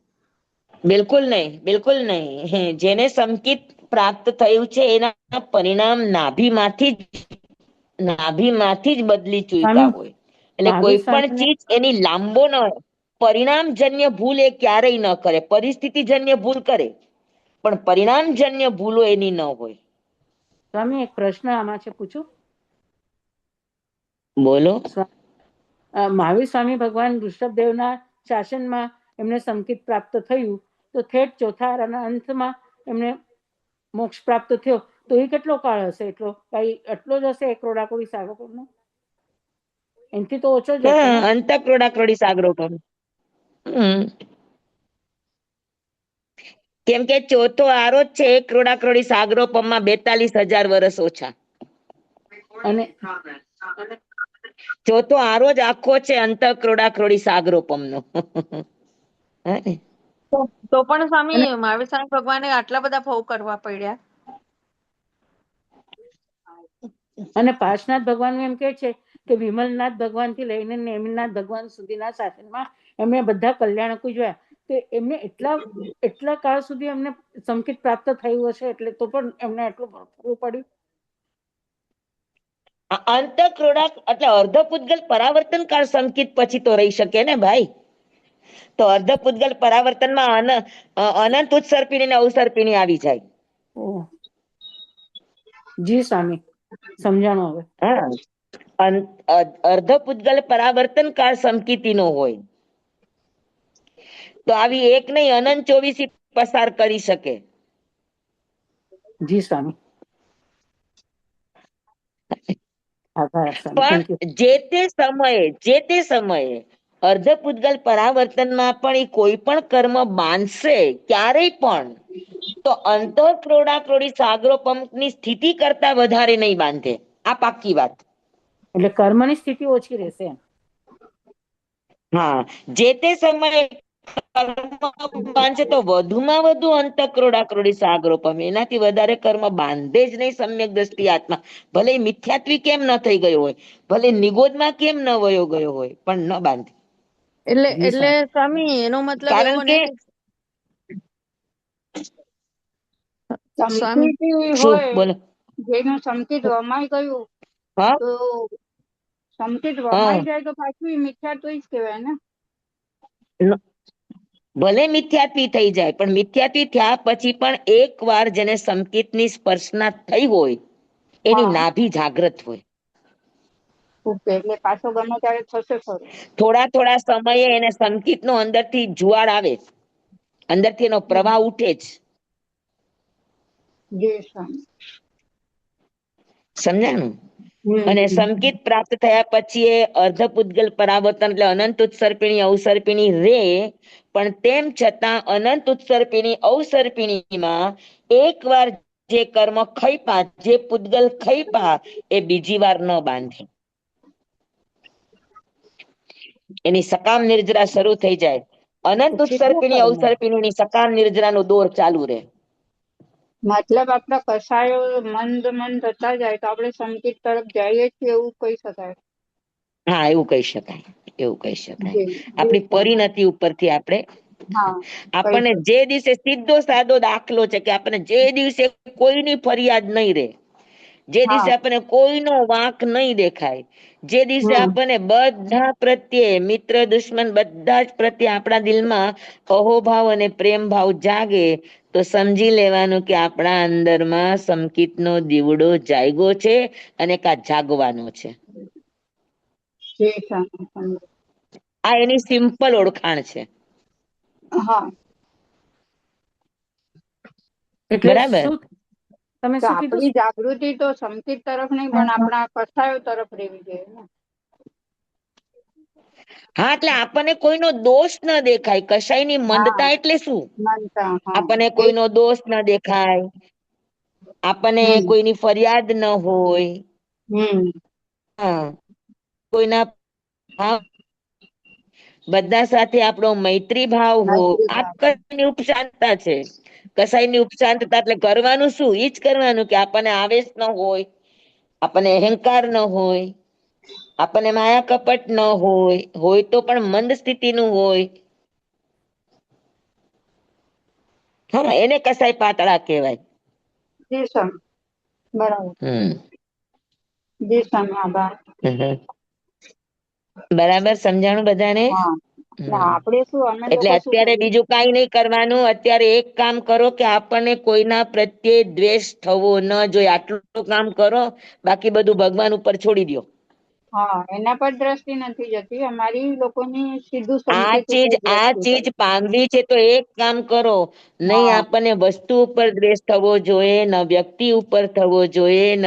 બિલકુલ નહીં, બિલકુલ નહીં. જેને સંકિત પ્રાપ્ત થયું છે એના પરિણામ નાભીમાંથી જ બદલી ચૂક્યા સ્વામી હોય. એટલે મહાવીર કોઈ પણ સ્વામીને ચીજ એની લાંબો ન હોય. પરિણામજન્ય ભૂલ એ ક્યારેય ન કરે, પરિસ્થિતિજન્ય ભૂલ કરે પણ પરિણામજન્ય ભૂલો એની ન હોય. સ્વામી એક પ્રશ્ન આમાં છે, પૂછું? બોલો. મહાવીર સ્વામી ભગવાન ઋષભદેવના શાસનમાં એમને સંકિત પ્રાપ્ત થયું તો ઠેઠ ચોથા અંતમાં એમને મોક્ષ પ્રાપ્ત થયો તો એ કેટલો કાળ હશે? એટલો જ હશે 1 કરોડા કરોડી સાગરોનો? એનાથી તો ઓછો જ હશે ને? અંત કરોડા કરોડી સાગરો પમ. કેમ કે ચોથો આરો જ છે 1 કરોડા કરોડી સાગરો પમમાં 42,000 વર્ષ ઓછા. અને ચોથો આરો જ આખો છે અંત કરોડા કરોડી સાગરો પમનો. તો પણ સ્વામી અને મહાવીર સ્વામી ભગવાને આટલા બધા ભોગ કરવા પડ્યા. અને પાર્શનાથ ભગવાન એમ કે છે કે વિમલનાથ ભગવાન થી લઈને નેમિનાથ ભગવાન સુધીના શાસનમાં એમને બધા કલ્યાણકો જોયા, તો એમને એટલા કાળ સુધી એમને સંકિત પ્રાપ્ત થયું હશે એટલે તો પણ એમને એટલું ભોગવવું પડ્યું. અંત કરોડા એટલે અર્ધ પૂતગલ પરાવર્તન કાળ સંકિત પછી તો રહી શકે ને ભાઈ. તો અર્ધ પૂતગલ પરાવર્તનમાં અનંત ઉત્સર્પિણી ને અવસર્પિણી આવી જાય. ઓહ જી સ્વામી, સમજાણું હવે. અર્ધ પૂતગલ પરાવર્તન કાળ સંકિતી નો હોય તો આવી એક નહીં અનંત 24 પસાર કરી શકે. જી સ્વામી, આભાર સ્વામી, પણ થેન્ક યુ. જે તે સમયે અર્ધ પૂતગલ પરાવર્તનમાં પણ એ કોઈ પણ કર્મ બાંધશે ક્યારેય પણ તો અંત ક્રોડા ક્રોડી સાગરો પંપની સ્થિતિ કરતા વધારે નહીં બાંધે. આ પાક્કી વાત. એટલે કર્મની સ્થિતિ ઓછી રહેશે એમ. હા, જે તે સમયે બાંધશે તો વધુમાં વધુ અંત કરોડા કરોડી સાગરો પમે, એનાથી વધારે કર્મ બાંધે જ નહીં સમ્યક દ્રષ્ટિ આત્મા. ભલે મિથ્યાત્વી કેમ ન થઈ ગયો હોય, ભલે નિગોદમાં કેમ ન વયો ગયો હોય, પણ ન બાંધે. જી એટલે સ્વામી. સ્વામી એનો મતલબ એવો કારણ ને કે કે સ્વામી સંકિત શું હોય, બોલો? જેનું સંકિત વમાઈ ગયું હા તો સંકિત હા વમાઈ જાય તો પાછું એ મિથ્યાત્વ જ કહેવાય ને? ભલે મિથ્યાત્વી થઈ જાય, પણ મિથ્યાત્વી થયા પછી પણ એક વાર જેને સંકેતની સ્પર્શના થઈ હોય એની હા નાભી જાગ્રત હોય. ઓકે, એટલે પાછો ગમે ત્યારે થશે ખરું. થોડા સમયે એને સંકેતનો અંદરથી જુવાળ આવે, અંદરથી એનો પ્રવાહ ઉઠે જ. જી સ્વામી. સમજાણું? અને હમ સંકેત પ્રાપ્ત થયા પછી એ અર્ધપૂતગલ પરાવર્તન એટલે અનંત ઉત્સર્પિણી અવસર્પિણી રે, પણ તેમ છતાં અનંત ઉત્સર્પિણી અવસર્પિણીમાં એક વાર જે કર્મ ખઈપા, જે પૂતગલ ખઈપા એ બીજી વાર ન બાંધે. એની સકામ નિર્જરા શરૂ થઈ જાય. અનંત કેટલું ઉત્સર્પિણી કર્મ, અવસર્પિણી સકામ નિર્જરાનો દોર ચાલુ રહે. મતલબ આપણા કસાયો મંદ થતા જાય તો આપણે સંકેત તરફ જઈએ છીએ એવું કહી શકાય. હા, એવું કહી શકાય, એવું કહી શકાય. જી જી આપણી સ્વામી. પરિણતિ ઉપરથી આપણે હા કહી આપણને શકાય. જે દિવસે સીધો સાદો દાખલો છે કે આપણને જે દિવસે કોઈની ફરિયાદ નહીં રહે, જે દિવસે હા આપણને કોઈનો વાંક નહીં દેખાય, જે દિવસે હમ આપણને બધા પ્રત્યે મિત્ર દુશ્મન બધા જ પ્રત્યે આપણા દિલમાં અહોભાવ અને પ્રેમ ભાવ જાગે, તો સમજી લેવાનું કે આપણા અંદરમાં સંકિતનો દીવડો જાગ્યો છે અને કા જાગવાનો છે. જી સ્વામી. આ એની સિમ્પલ ઓળખાણ છે. હા, એટલે બરાબર. શું તમે તો શું કીધું? આપણી જાગૃતિ તો સંકેત તરફ નહીં પણ આપણા કસાયો તરફ રહેવી જોઈએ ને. હા, એટલે આપણને કોઈનો દોષ ન દેખાય. કશાયની હા મંદતા એટલે શું? માનતા હા આપણને એ કોઈનો દોષ ન દેખાય, આપણને હમ કોઈની ફરિયાદ ન હોય. હમ હા, કોઈના બધા સાથે આપણો મૈત્રી ભાવ હોય, મૈત્રી આ ભાવ. કની ઉપશાંતતા છે. કસાયની ઉપશાંતતા એટલે કરવાનું શું? ઈ જ કરવાનું કે આપણને આવેશ ન હોય, આપણને અહંકાર ન હોય, આપણને માયા કપટ ન હોય, હોય તો પણ મંદ સ્થિતિનું હોય. હા, એને કસાય પાતળા કહેવાય. જી સ્વામી, બરાબર. હમ જી સ્વામી, આભાર. બરાબર સમજાણું બધાને? હા ના હમ આપણે શું અમે એટલે લોકો શું અત્યારે કરીએ. બીજું કઈ નહી કરવાનું. અત્યારે એક કામ કરો કે આપણને કોઈના પ્રત્યે દ્વેષ થવો ન જોઈએ, આટલું કામ કરો. બાકી બધું ભગવાન ઉપર છોડી દો. હા, એના પર દ્રષ્ટિ નથી જતી, અમારી લોકોની સીધું આ સંકેત ચીજ ઉપર આ દ્રષ્ટિ ચીજ જાય. પામવી છે તો એક કામ કરો. નહીં હા આપણને વસ્તુ ઉપર દ્વેષ થવો જોઈએ, ન વ્યક્તિ ઉપર થવો જોઈએ, ન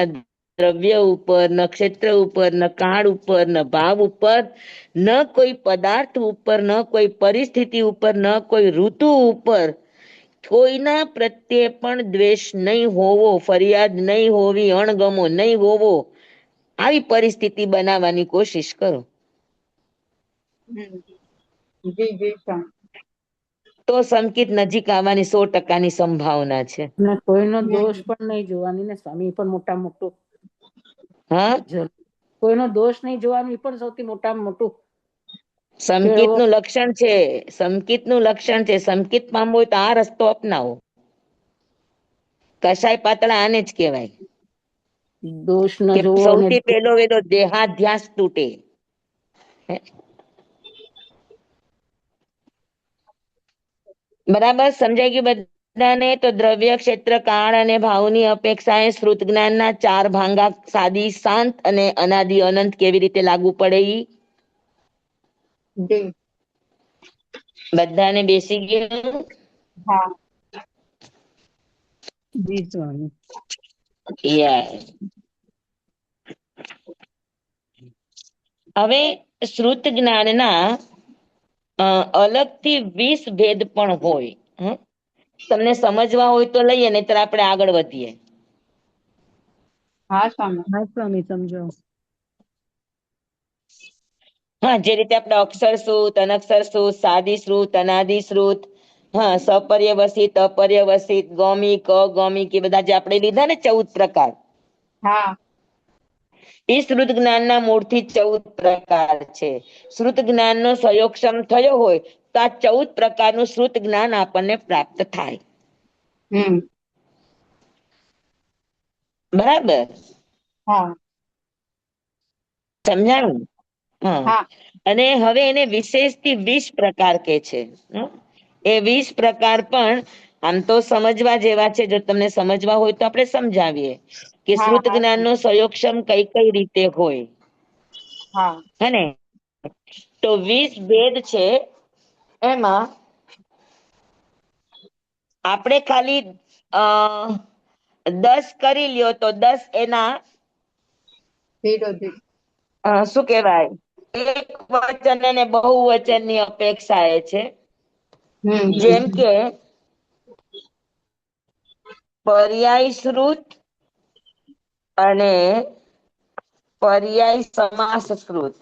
દ્રવ્ય ઉપર, ન ક્ષેત્ર ઉપર, ન કાળ ઉપર, ન ભાવ ઉપર, ન કોઈ પદાર્થ ઉપર, ન કોઈ પરિસ્થિતિ ઉપર, ન કોઈ ઋતુ ઉપર, કોઈના પ્રત્યે પણ દ્વેષ નહીં હોવો, ફરિયાદ નહીં હોવી, અણગમો નહીં હોવો, આવી પરિસ્થિતિ બનાવવાની કોશિશ કરો. હમ જી જી સ્વામી. તો સંકેત નજીક આવવાની 100% સંભાવના છે. અને કોઈનો દોષ હમ પણ નહીં જોવાની ને સ્વામી, એ પણ મોટા મોટું હા, કોઈનો દોષ નહીં જોવાનું, એ પણ સૌથી મોટામાં મોટું સંકેત કેળવો. નું લક્ષણ છે. સંકેત નું લક્ષણ છે. સંકેત પામવો હોય તો આ રસ્તો અપનાવો. કસાય પાતળા આને જ કહેવાય દોષ ન કે જોવો અને સૌથી પહેલો વેલો દેહાધ્યાસ તૂટે. બરાબર સમજાઈ ગયું બધાને? તો દ્રવ્ય ક્ષેત્ર કાળ અને ભાવની અપેક્ષાએ શ્રુત જ્ઞાનના 4 ભાંગા સાદી શાંત અને અનાદિ અનંત કેવી રીતે લાગુ પડે ઈ જી બધાને બેસી ગયું? હા જી સ્વામી. યસ. હવે શ્રુત જ્ઞાનના અલગથી 20 ભેદ પણ હોય. તમને સમજવા હોય તો લઈએ, નહીતર આપણે આગળ વધીએ. હા સ્વામી. હા સ્વામી, સમજો. હા, જે રીતે આપણે અક્ષર શ્રુત, અનક્ષર શ્રુત, સાદી શ્રુત, અનાદિ શ્રુત, હા, સપર્યવસિત, અપર્યવસિત, ગૌમિક, અગૌમિક, એ બધા જે આપણે લીધા ને 14 પ્રકાર, હા એ શ્રુત જ્ઞાનના મૂળથી 14 પ્રકાર છે. શ્રુત જ્ઞાનનો સહયોગક્ષમ થયો હોય તો આ 14 પ્રકારનું શ્રુત જ્ઞાન આપણને પ્રાપ્ત થાય. હમ બરાબર હા સમજાણું? હા. હા અને હવે એને વિશેષથી 20 પ્રકાર કે છે. એ 20 પ્રકાર પણ આમ તો સમજવા જેવા છે. જો તમને સમજવા હોય તો આપણે સમજાવીએ કે હા શ્રુત હા જ્ઞાનનો સંયોગક્ષમ કઈ કઈ રીતે હોય. હા હે ને? તો 20 ભેદ છે. એમાં આપણે ખાલી 10 કરી લ્યો તો 10 એના વિરોધી. શું કહેવાય, એક વચન અને બહુવચનની અપેક્ષા એ છે. જેમ કે પર્યાય શ્રુત અને પર્યાય સમાસ શ્રુત.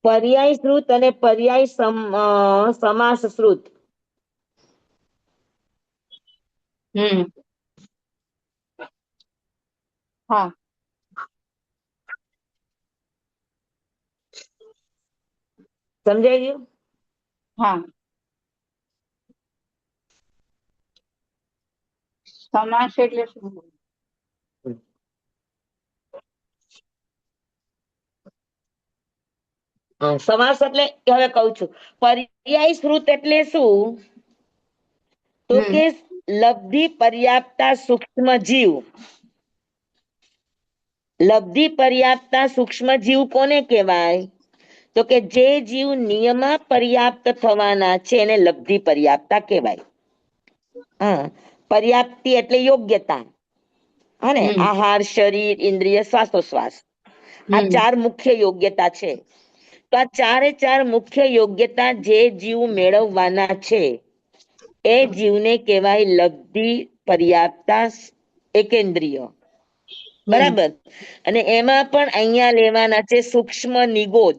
પર્યાય શ્રુત અને પર્યાય સમાસ શ્રુત. હા સમજાઈ ગયું? હા. સમાસ એટલે શું? સમાસ એટલે હવે કહું છું. પર્યાય શ્રુત એટલે શું? તો કે લબ્ધિ પર્યાપ્તા સૂક્ષ્મ જીવ. લબ્ધિ પર્યાપ્તા સૂક્ષ્મ જીવ કોને કહેવાય? તો કે જે જીવ નિયમા પર્યાપ્ત થવાના છે એને લબ્ધિ પર્યાપ્તા કહેવાય. પર્યાપ્તિ એટલે યોગ્યતા. અને આહાર, શરીર, ઇન્દ્રિય, શ્વાસોશ્વાસ, આ 4 મુખ્ય યોગ્યતા છે. તો આ 4 મુખ્ય યોગ્યતા જે જીવ મેળવવાના છે એ જીવને કહેવાય લબ્ધિ પર્યાપ્તા એકેન્દ્રિય. બરાબર? અને એમાં પણ અહીંયા લેવાના છે સૂક્ષ્મ નિગોદ.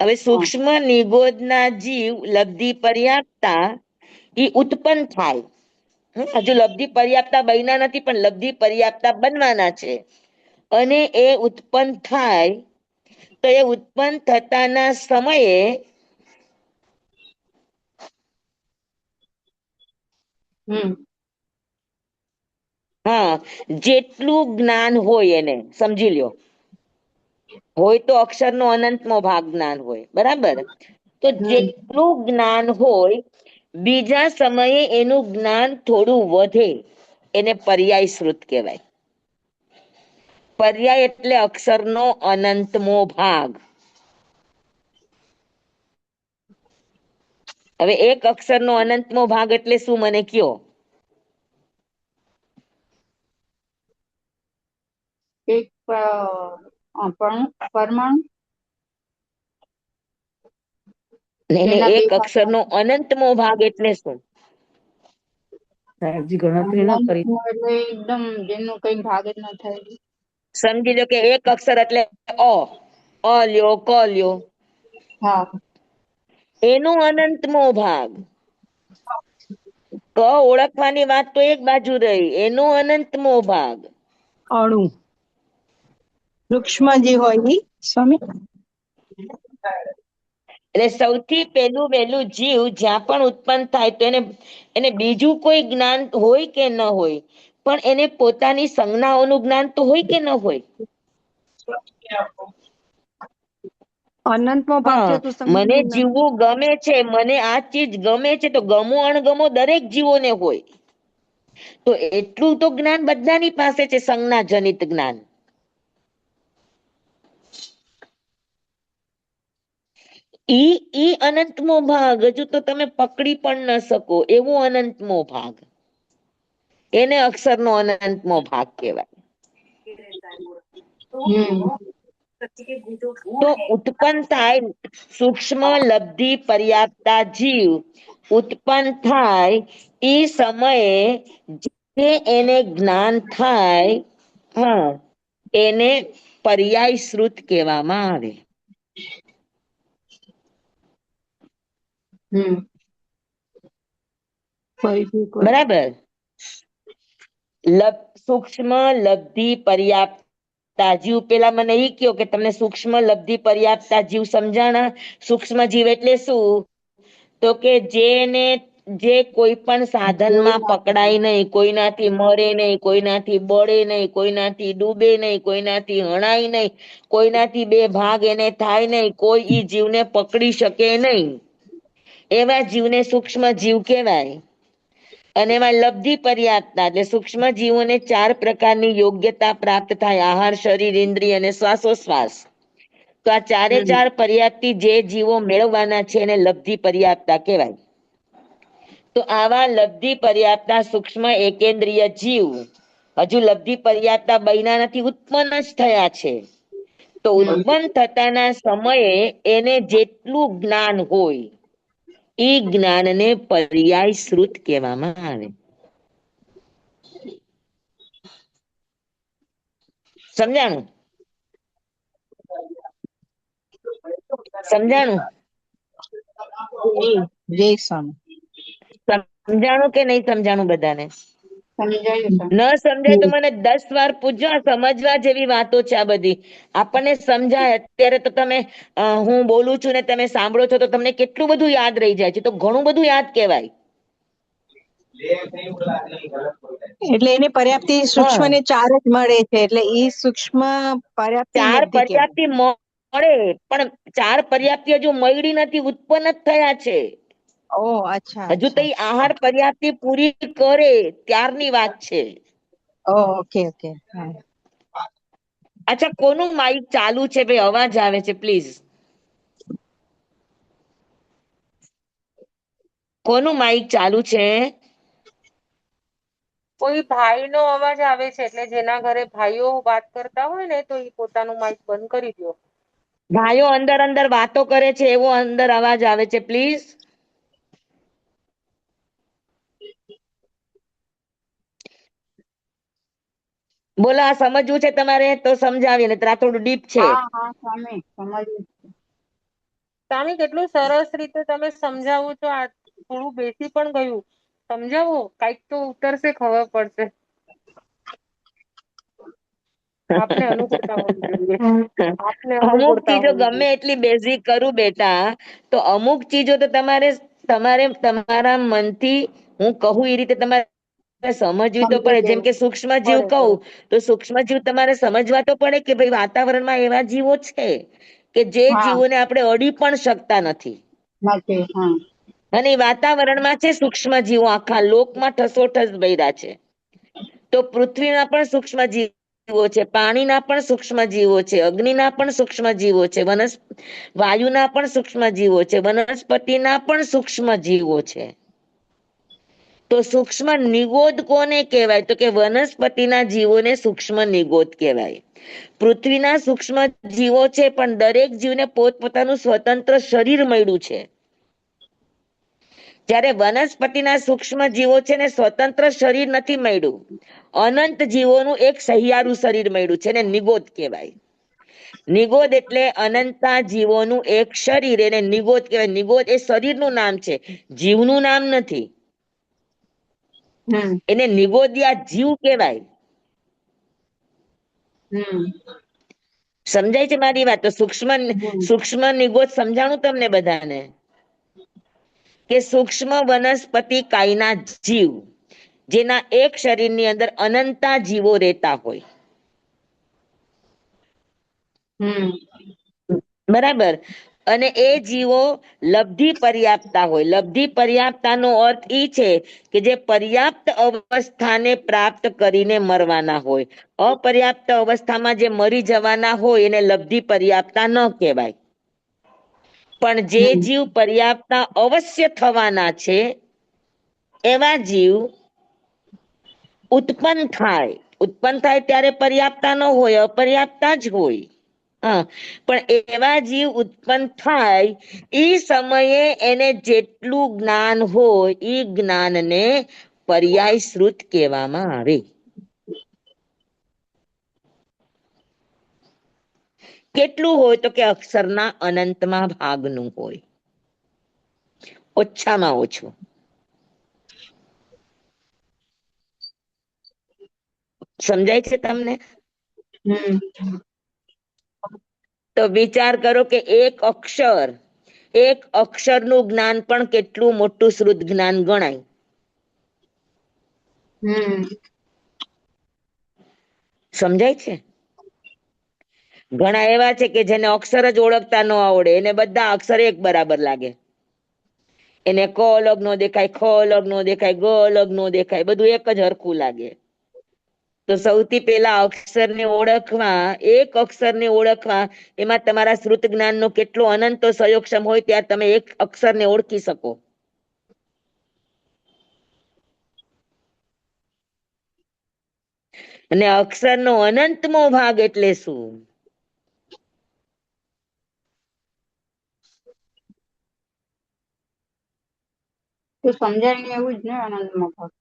હવે સૂક્ષ્મ નિગોદના જીવ લબ્ધિ પર્યાપ્તા ઈ ઉત્પન્ન થાય. હજુ લબ્ધિ પર્યાપ્તા બન્યા નથી, પણ લબ્ધિ પર્યાપ્તા બનવાના છે. અને એ ઉત્પન્ન થાય તો એ ઉત્પન્ન થતાના સમયે જેટલું જ્ઞાન હોય એને સમજી લ્યો. હોય તો અક્ષરનો અનંતમો ભાગ જ્ઞાન હોય. બરાબર? તો જેટલું જ્ઞાન હોય, બીજા સમયે એનું જ્ઞાન થોડું વધે એને પર્યાય શ્રુત કહેવાય. પર્યાય એટલે અક્ષરનો અનંતમો ભાગ. હવે એક અક્ષરનો અનંતમો ભાગ એટલે શું મને કયો? એક પરમાણુ. એને એક અક્ષરનો અનંતમો ભાગ એટલે શું? સાહેબજી ગણતરી ન કરી. એટલે એકદમ જેનો કઈ ભાગ જ ના થાય. સમજી લો કે એક અક્ષર એટલે અ લ્યો, ક લ્યો. હા. એનો અનંતમો ભાગ. ક ઓળખવાની વાત તો એક બાજુ રહી, એનો અનંતમો ભાગ. અણુ. સૂક્ષ્મ જે હોય ઈ સ્વામી. એટલે સૌથી વહેલું જીવ જ્યાં પણ ઉત્પન્ન થાય તો એને બીજું કોઈ જ્ઞાન હોય કે ન હોય, પણ એને પોતાની સંજ્ઞાઓનું જ્ઞાન તો હોય કે ન હોય? અનંતમો ભાગ છે તો મને સમજવું જીવવું ગમે છે, મને આ ચીજ ગમે છે, તો ગમો અણગમો દરેક જીવોને હોય. તો એટલું તો જ્ઞાન બધાની પાસે છે, સંજ્ઞા જનિત જ્ઞાન. ઈ અનંતમો ભાગ હજુ તો તમે પકડી પણ ન શકો એવો અનંતમો ભાગ. એને અક્ષરનો અનંતમો ભાગ કહેવાય. તો ઉત્પન્ન થાય સૂક્ષ્મ લબ્ધિ પર્યાપ્તા જીવ ઉત્પન્ન થાય એ સમયે જે એને જ્ઞાન થાય એને પર્યાય શ્રુત કહેવામાં આવે. બરાબર? સૂક્ષ્મ લબ્ધિ પર્યાપ્તા જીવ. પેલા મને એ કયો કે તમને સૂક્ષ્મ લબ્ધિ પર્યાપ્તા જીવ સમજાણા? સૂક્ષ્મ જીવ એટલે શું? તો કે જેને જે કોઈ પણ સાધનમાં પકડાય નહીં, કોઈનાથી મરે નહીં, કોઈનાથી બળે નહીં, કોઈનાથી ડૂબે નહીં, કોઈનાથી હણાય નહીં, કોઈનાથી બે ભાગ એને થાય નહીં, કોઈ ઈ જીવને પકડી શકે નહીં, એવા જીવને સૂક્ષ્મ જીવ કહેવાય. અને એમાં લબ્ધિ પર્યાપ્તતા એટલે સૂક્ષ્મ જીવોને 4 પ્રકારની યોગ્યતા પ્રાપ્ત થાય: આહાર, શરીર, ઇન્દ્રિય અને શ્વાસોશ્વાસ. તો આ 4 પર્યાપ્તિ જે જીવો મેળવવાના છે એને લબ્ધિ પર્યાપ્તતા કહેવાય. તો આવા લબ્ધિ પર્યાપ્તતા સૂક્ષ્મ એકેન્દ્રિય જીવ હજુ લબ્ધિ પર્યાપ્તતા બન્યા નથી, ઉત્પન્ન જ થયા છે. તો ઉત્પન્ન થતાના સમયે એને જેટલું જ્ઞાન હોય એ જ્ઞાનને પર્યાય શ્રુત કહેવામાં આવે. સમજાણું? સમજાણું? જય સ્વામી. સમજાણું કે નહીં સમજાણું? બધાને ન સમજાય તો મને 10 વાર પૂછજો. સમજવા જેવી વાતો છે આ બધી. આપણને સમજાય અત્યારે તો તમે હું બોલું છું ને તમે સાંભળો છો તો તમને કેટલું બધું યાદ રહી જાય છે, તો ઘણું બધું યાદ કહેવાય. એટલે એની પર્યાપ્તિ સૂક્ષ્મ ને 4 જ મળે છે, એટલે ઈ સૂક્ષ્મ પર્યાપ્તિ 4 પર્યાપ્તિ મળે, પણ 4 પર્યાપ્તિ હજુ મળી નથી, ઉત્પન્ન જ થયા છે. ઓહ, અચ્છા. હજુ તો આહાર પર્યાપ્તિ પૂરી કરે ત્યારની વાત છે. Okay okay. અચ્છા, કોનું માઇક ચાલુ છે ભાઈ? અવાજ આવે છે, પ્લીઝ. કોનું માઇક ચાલુ છે? કોઈ ભાઈનો અવાજ આવે છે, એટલે જેના ઘરે ભાઈઓ વાત કરતા હોય ને તો એ પોતાનું માઇક બંધ કરી દો. ભાઈઓ અંદર અંદર વાતો કરે છે એવો અંદર અવાજ આવે છે, પ્લીઝ. બોલો, આ સમજવું છે તમારે તો સમજાવીએ, ને થોડું ડીપ છે. સ્વામી, કેટલું સરસ રીતે તમે સમજાવો છો. આ થોડું બેસી પણ ગયું. સમજાવો, કઈક તો ઉતરશે, ખબર પડશે. આપને અનુકૂળતા હોવી જોઈએ. અમુક ચીજો ગમે એટલી બેઝિક કરું બેટા, તો અમુક ચીજો તો તમારે તમારા મનથી હું કહું એ રીતે તમારે સમજવી તો પડે. જેમ કે સૂક્ષ્મ જીવ કહું તો સૂક્ષ્મ જીવ તમારે સમજવા તો પડે કે ભાઈ વાતાવરણમાં એવા જીવો છે કે જે જીવોને આપણે અડી પણ શકતા નથી, અને વાતાવરણમાં છે સૂક્ષ્મ જીવો, આખા લોકમાં ઠસોઠસ ભર્યા છે. તો પૃથ્વીના પણ સૂક્ષ્મ જીવો છે, પાણીના પણ સૂક્ષ્મ જીવો છે, અગ્નિના પણ સૂક્ષ્મ જીવો છે, વાયુના પણ સૂક્ષ્મ જીવો છે, વનસ્પતિના પણ સૂક્ષ્મ જીવો છે. તો સૂક્ષ્મ નિગોદ કોને કહેવાય? તો કે વનસ્પતિના જીવોને સૂક્ષ્મ નિગોદ કહેવાય. પૃથ્વીના સૂક્ષ્મ જીવો છે, પણ દરેક જીવને પોતપોતાનું સ્વતંત્ર શરીર મળ્યું છે. જ્યારે વનસ્પતિના સૂક્ષ્મ જીવો છે ને સ્વતંત્ર શરીર નથી મળ્યું, અનંત જીવોનું એક સહિયારું શરીર મળ્યું છે ને નિગોદ કહેવાય. નિગોદ એટલે અનંતા જીવોનું એક શરીર, એને નિગોદ કહેવાય. નિગોદ એ શરીરનું નામ છે, જીવનું નામ નથી. એને નિગોદિયા જીવ કહેવાય. સમજાય છે મારી વાત? તો સૂક્ષ્મ નિગોદ સમજાણું તમને બધાને? કે સૂક્ષ્મ વનસ્પતિ કાયના જીવ, જેના એક શરીરની અંદર અનંતા જીવો રહેતા હોય. બરાબર. અને એ જીવો લબ્ધિ પર્યાપ્તતા હોય. લબ્ધિ પર્યાપ્તતાનો અર્થ એ છે કે જે પર્યાપ્ત અવસ્થાને પ્રાપ્ત કરીને મરવાના હોય. અપર્યાપ્ત અવસ્થામાં જે મરી જવાના હોય એને લબ્ધિ પર્યાપ્તતા ન કહેવાય. પણ જે જીવ પર્યાપ્તતા અવશ્ય થવાના છે એવા જીવ ઉત્પન્ન થાય ત્યારે પર્યાપ્તતા ન હોય, અપર્યાપ્તતા જ હોય. પણ એવા જીવ ઉત્પન્ન થાય એ સમયે એને જેટલું જ્ઞાન હોય એ જ્ઞાનને પર્યાય શ્રુત કહેવામાં આવે. કેટલું હોય? તો કે અક્ષરના અનંતમાં ભાગનું હોય, ઓછામાં ઓછું. સમજાય છે તમને? તો વિચાર કરો કે એક અક્ષર એક અક્ષરનું જ્ઞાન પણ કેટલું મોટું શ્રુત જ્ઞાન ગણાય. સમજાય છે? ઘણા એવા છે કે જેને અક્ષર જ ઓળખતા ન આવડે, એને બધા અક્ષર એક બરાબર લાગે. એને ક અલગ નો દેખાય, ખ અલગ નો દેખાય, ગ અલગ નો દેખાય, બધું એક જ હરખું લાગે. તો સૌથી પહેલા અક્ષરને ઓળખવા, એક અક્ષરને ઓળખવા, એમાં તમારા શ્રુત જ્ઞાનનો કેટલો અનંત સહયોગક્ષમ હોય ત્યારે તમે એક અક્ષરને ઓળખી શકો. અને અક્ષરનો અનંતમો ભાગ એટલે શું? તો સમજાય ને એવું જ ને આનંદમાં ભાગ.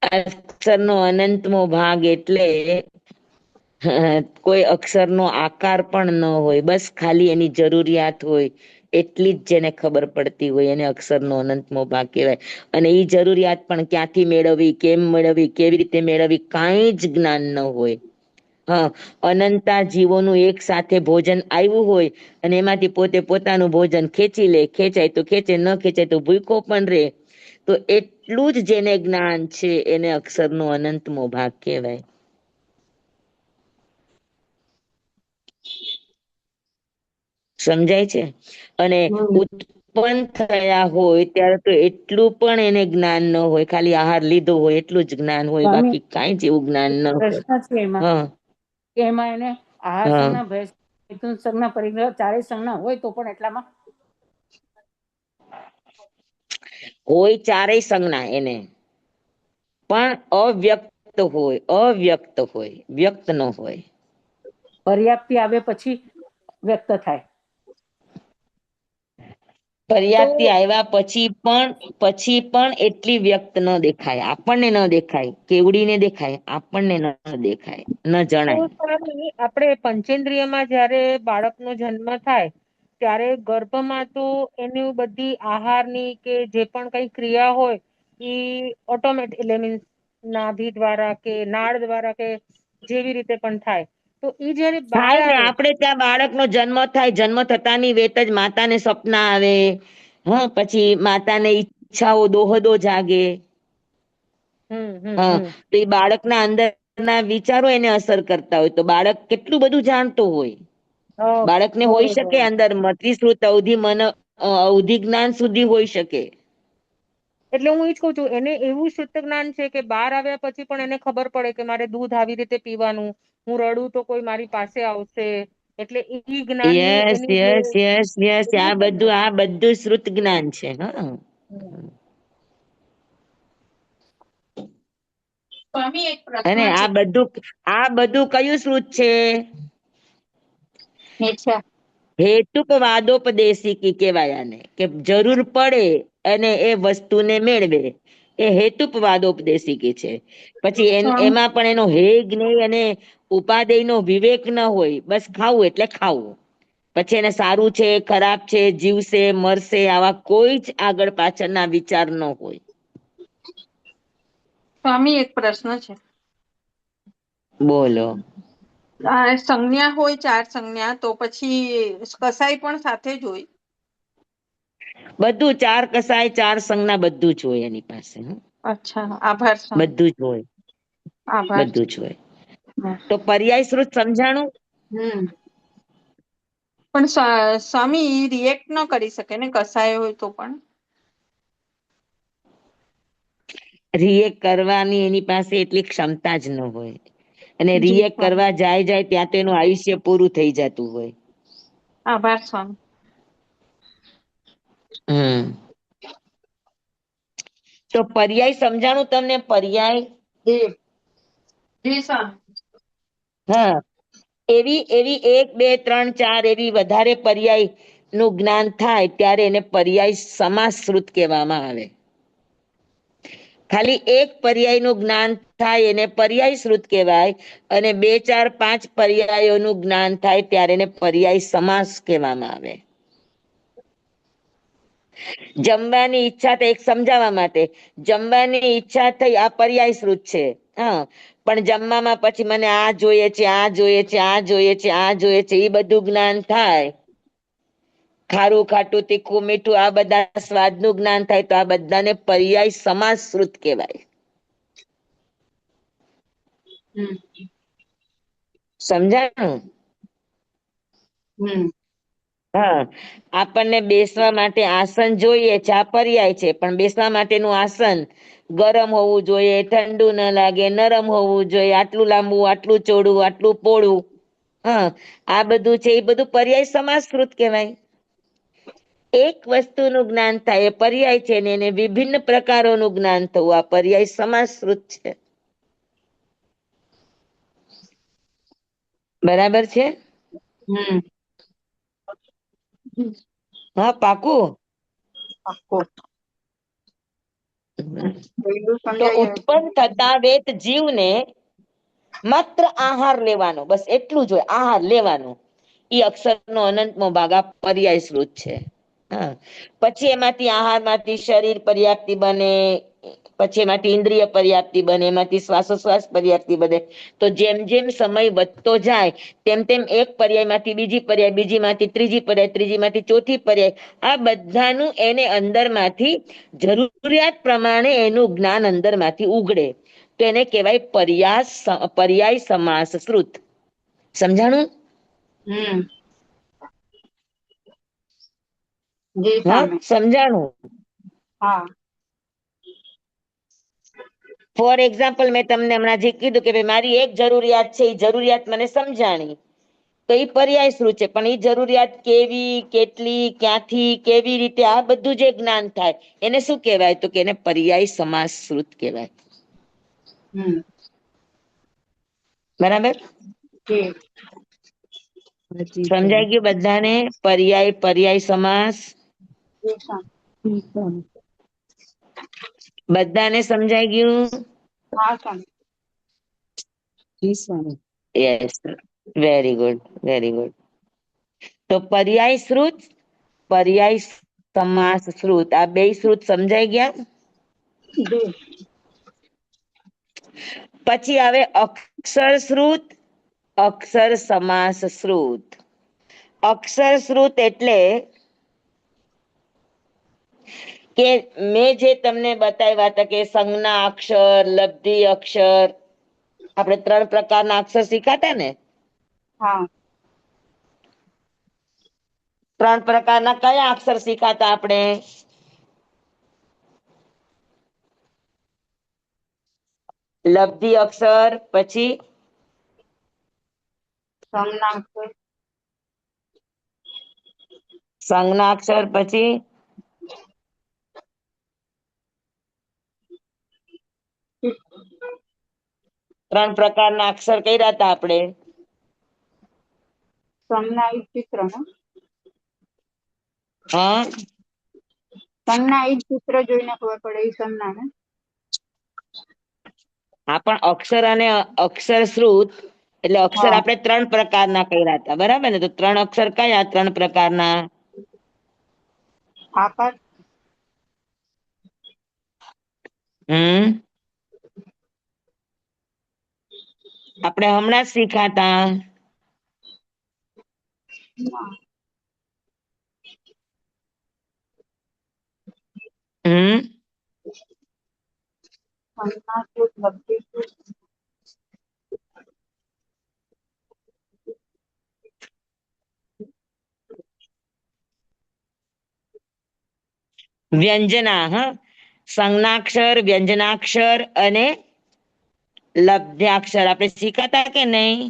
અક્ષરનો અનંતમો ભાગ એટલે કોઈ અક્ષરનો આકાર પણ ન હોય, બસ ખાલી એની જરૂરિયાત હોય એટલી જ જેને ખબર પડતી હોય એને અક્ષરનો અનંતમો ભાગ કહેવાય. અને એ જરૂરિયાત પણ ક્યાંથી મેળવવી, કેમ મેળવવી, કેવી રીતે મેળવવી, કાંઈ જ જ્ઞાન ન હોય. હા, અનંતા જીવોનું એક સાથે ભોજન આવ્યું હોય અને એમાંથી પોતે પોતાનું ભોજન ખેંચી લે, ખેંચાય તો ખેંચે, ન ખેંચાય તો ભૂખો પણ રહે. તો એટલું જ જેને જ્ઞાન છે એને અક્ષરનો અનંતમો ભાગ કહેવાય. સમજાય છે? અને ઉત્પન્ન થયા હોય ત્યારે તો એટલું પણ એને જ્ઞાન ન હોય, ખાલી આહાર લીધો હોય એટલું જ જ્ઞાન હોય, સ્વામી, બાકી કાંઈ જ એવું જ્ઞાન ન હોય. પ્રશ્ન છે એમાં હા કે એમાં એને આહાર હા, સંજ્ઞા, ભય મિથુન સંજ્ઞા, પરિગ્રહ ચારેય સંજ્ઞા હોય તો પણ એટલામાં હોય ચારેય સંજ્ઞા એને, પણ અવ્યક્ત હોય, અવ્યક્ત હોય, વ્યક્ત ન હોય. પર્યાપ્તિ આવે પછી વ્યક્ત થાય. પર્યાપ્તિ આવ્યા પછી પણ એટલી વ્યક્ત ન દેખાય, આપણને ન દેખાય, કેવડીને દેખાય, આપણને ન દેખાય, ન તો જણાય. સ્વામી, આપણે પંચેન્દ્રિયમાં જ્યારે બાળકનો જન્મ થાય ત્યારે ગર્ભમાં તો એની બધી આહારની કે જે પણ કઈ ક્રિયા હોય એ ઓટોમેટિક, એટલે મીન્સ નાભી દ્વારા કે નાળ દ્વારા કે જેવી રીતે પણ થાય, તો એ જયારે બહાર થાય ને, આવે. આપણે ત્યાં બાળકનો જન્મ થાય, જન્મ થતાની વેત જ માતાને સપના આવે. હા, પછી માતાને ઈચ્છાઓ, દોહદો જાગે. હા, તો એ બાળકના અંદરના વિચારો એને અસર કરતા હોય, તો બાળક કેટલું બધું જાણતું હોય. બાળકને હોઈ શકે બરોબર. અંદર મતિ શ્રુત અવધિ મન અવધિ જ્ઞાન સુધી હોઈ શકે. એટલે હું ઈ જ કઉ છું, એને એવું શુદ્ધ જ્ઞાન છે કે બહાર આવ્યા પછી પણ એને ખબર પડે કે મારે દૂધ આવી રીતે પીવાનું, હું રડું તો કોઈ મારી પાસે આવશે, એટલે ઈ જ્ઞાનની યસ એની જે યસ યસ યસ, એટલું છે ને. આ બધું શ્રુત જ્ઞાન છે. હા, સ્વામી એક પ્રશ્ન અને છે. આ બધું કયું શ્રુત છે? અચ્છા. હેતુપવાદોપદેશિકી કહેવાય આને, કે જરૂર પડે અને એ વસ્તુને મેળવે, એ હેતુપવાદોપદેશિકી છે. પછી એમાં પણ એનો હે જ્ઞેય અને ઉપાદેયનો વિવેક ન હોય, બસ ખાવું એટલે ખાવું. પછી એને સારું છે, ખરાબ છે, જીવશે, મરશે, આવા કોઈ જ આગળ પાછળના વિચાર ન હોય. સ્વામી એક પ્રશ્ન છે. બોલો. સંજ્ઞા હોય 4 સંજ્ઞા, તો પછી કસાઈ પણ સાથે જ હોય? બધું 4 કસાય 4 સંજ્ઞા બધું જ હોય એની પાસે. અચ્છા, આભાર સ્વામી. બધું જ હોય, આભાર. બધું જ હોય. તો પર્યાય શ્રુત સમજાણું? પણ સ્વામી રિએક્ટ ન કરી શકે ને, કસાય હોય તો પણ? રિએક્ટ કરવાની એની પાસે એટલી ક્ષમતા જ ન હોય, અને જી રિએક્ટ સ્વામી. કરવા જાય ત્યાં તો એનું આયુષ્ય પૂરું થઈ જતું હોય. આભાર સ્વામી. તો પર્યાય સમજાણું તમને? પર્યાય. જી સ્વામી. હા, એવી 1 2 3 4 એવી વધારે પર્યાય નું જ્ઞાન થાય ત્યારે એને પર્યાય સમાસ શ્રુત કહેવામાં આવે. ખાલી એક પર્યાય નું જ્ઞાન થાય એને પર્યાય શ્રુત કહેવાય, અને 2 4 5 પર્યાયોનું જ્ઞાન થાય ત્યારે એને પર્યાય સમાસ કહેવામાં આવે. જમવાની ઈચ્છા, તો એક સમજાવવા માટે, જમવાની ઈચ્છા થઈ, આ પર્યાય શ્રુત છે. હા, પણ જમવામાં પછી મને આ જોઈએ છે, આ જોઈએ છે, આ જોઈએ છે, આ જોઈએ છે, એ બધું જ્ઞાન થાય. ખારું, ખાટું, તીખું, મીઠું, આ બધા સ્વાદનું જ્ઞાન થાય તો આ બધાને પર્યાય સમાસ શ્રુત કહેવાય. સમજાણું? હા, આપણને બેસવા માટે આસન જોઈએ છે, આ પર્યાય છે, પણ બેસવા માટેનું આસન ગરમ હોવું જોઈએ, ઠંડુ ન લાગે, નરમ હોવું જોઈએ, આટલું લાંબુ, આટલું ચોડું, આટલું પોળું. હા, આ બધું છે એ બધું પર્યાય સમાસકૃત કહેવાય. એક વસ્તુનું જ્ઞાન થાય એ પર્યાય છે ને એને વિભિન્ન પ્રકારોનું જ્ઞાન થવું આ પર્યાય સમાસકૃત છે. બરાબર છે? હા, પાકું. તો ઉત્પન્ન થતા વેત જીવને માત્ર આહાર લેવાનો, બસ એટલું જ હોય, આહાર લેવાનો. એ અક્ષરનો અનંતમો ભાગ આ પર્યાય શ્રુત છે. હા, પછી એમાંથી આહારમાંથી શરીર પર્યાપ્તિ બને, પછી એમાંથી ઇન્દ્રિય પર્યાપ્તિ બને, એમાંથી શ્વાસોશ્વાસ પર્યાપ્તિ બને. તો જેમ જેમ સમય વધતો જાય તેમ તેમ એક પર્યાયમાંથી બીજી પર્યાય, બીજીમાંથી ત્રીજી પર્યાય, ત્રીજીમાંથી ચોથી પર્યાય, આ બધાનું એને અંદરમાંથી જરૂરિયાત પ્રમાણે એનું જ્ઞાન અંદરમાંથી ઉગડે તો એને કહેવાય પર્યાય સમાસ શ્રુત. સમજાણું? હા, સમજાણું. ફોર એક્ઝામ્પલ, મેં તમને હમણાં જે કીધું કે ભાઈ મારી એક જરૂરિયાત છે, એ જરૂરિયાત મને સમજાણી તો એ પર્યાય શ્રુત છે, પણ એ જરૂરિયાત કેવી, કેટલી, ક્યાંથી, કેવી રીતે, આ બધું જે જ્ઞાન થાય એને શું કહેવાય? તો કે એને પર્યાય સમાસ શ્રુત કહેવાય. બરાબર? સમજાઈ ગયું બધાને? પર્યાય સમાસ બધાને સમજાઈ ગયું? Yes, very good, very good. તો પર્યાય શ્રુત, પર્યાય સમાસ શ્રુત, આ બે શ્રુત સમજાઈ ગયા? પછી આવે અક્ષર શ્રુત, અક્ષર સમાસ શ્રુત. અક્ષર શ્રુત એટલે કે મેં જે તમને બતાવ્યા હતા કે સંજ્ઞા અક્ષર, લબ્ધિ અક્ષર, આપણે 3 પ્રકારના અક્ષર શીખાતા ને? 3 પ્રકારના કયા અક્ષર શીખાતા આપણે? લબ્ધિ અક્ષર, પછી સંજ્ઞા અક્ષર, પછી ત્રણ પ્રકારના અક્ષર કર્યા હતા આપણે. હા, હા, પણ અક્ષર અને અક્ષર શ્રુત એટલે અક્ષર આપણે 3 પ્રકારના કર્યા હતા, બરાબર ને? તો 3 અક્ષર કયા 3 પ્રકારના? આપણે હમણાં જ શીખાતા. વ્યંજના, હા, સંજ્ઞાક્ષર, વ્યંજનાક્ષર અને લબ્ધાક્ષર આપણે શીખાતા કે નહીં?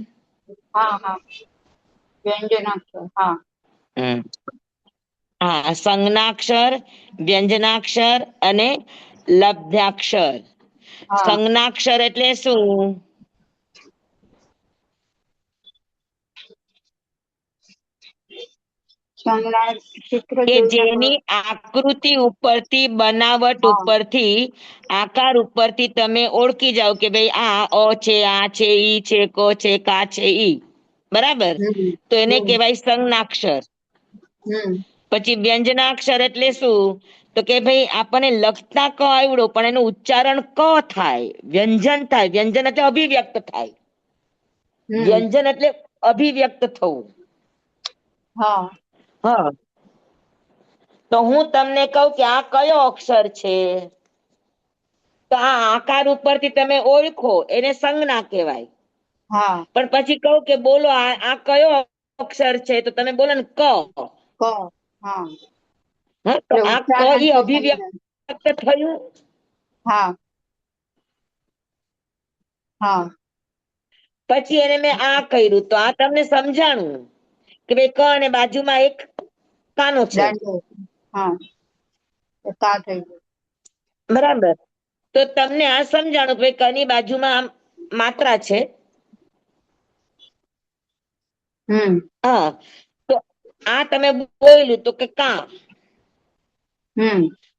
હા, સંજ્ઞાક્ષર, વ્યંજનાક્ષર અને લબ્ધાક્ષર. સંજ્ઞાક્ષર એટલે શું? કે જેની આકૃતિ ઉપરથી, બનાવટ ઉપરથી, આકાર ઉપરથી તમે ઓળખી જાઓ કે ભાઈ આ અ છે, આ છે, ઈ છે, ક છે, કા છે, ઈ. બરાબર? તો એને કહેવાય સંજ્ઞાક્ષર. પછી વ્યંજનાક્ષર એટલે શું? તો કે ભાઈ આપણને લખતા ક આવડો પણ એનું ઉચ્ચારણ ક થાય, વ્યંજન થાય. વ્યંજન એટલે અભિવ્યક્ત થાય. વ્યંજન એટલે અભિવ્યક્ત થવું. હા હા, તો હું તમને કહું કે આ કયો અક્ષર છે, તો આ આકાર ઉપરથી તમે ઓળખો, એને સંજ્ઞા કહેવાય. હા પણ પછી કહું કે બોલો આ કયો અક્ષર છે, તો તમે બોલો ને ક. ક હા હા, તો એટલે આ ક ઉચ્ચારણ ઈ છે અભિવ્યક્ત સંજ્ઞા. થયું. હા હા પછી એને મેં આ કર્યું, તો આ તમને સમજાણું કે ભાઈ ક અને બાજુમાં એક કાનો છે, દાંડો હા તો કા થઈ ગયું. બરાબર. તો તમને આ સમજાણું કે ભાઈ કની બાજુમાં આમ માત્રા છે. હા, તો આ તમે બોલ્યું તો કે કા.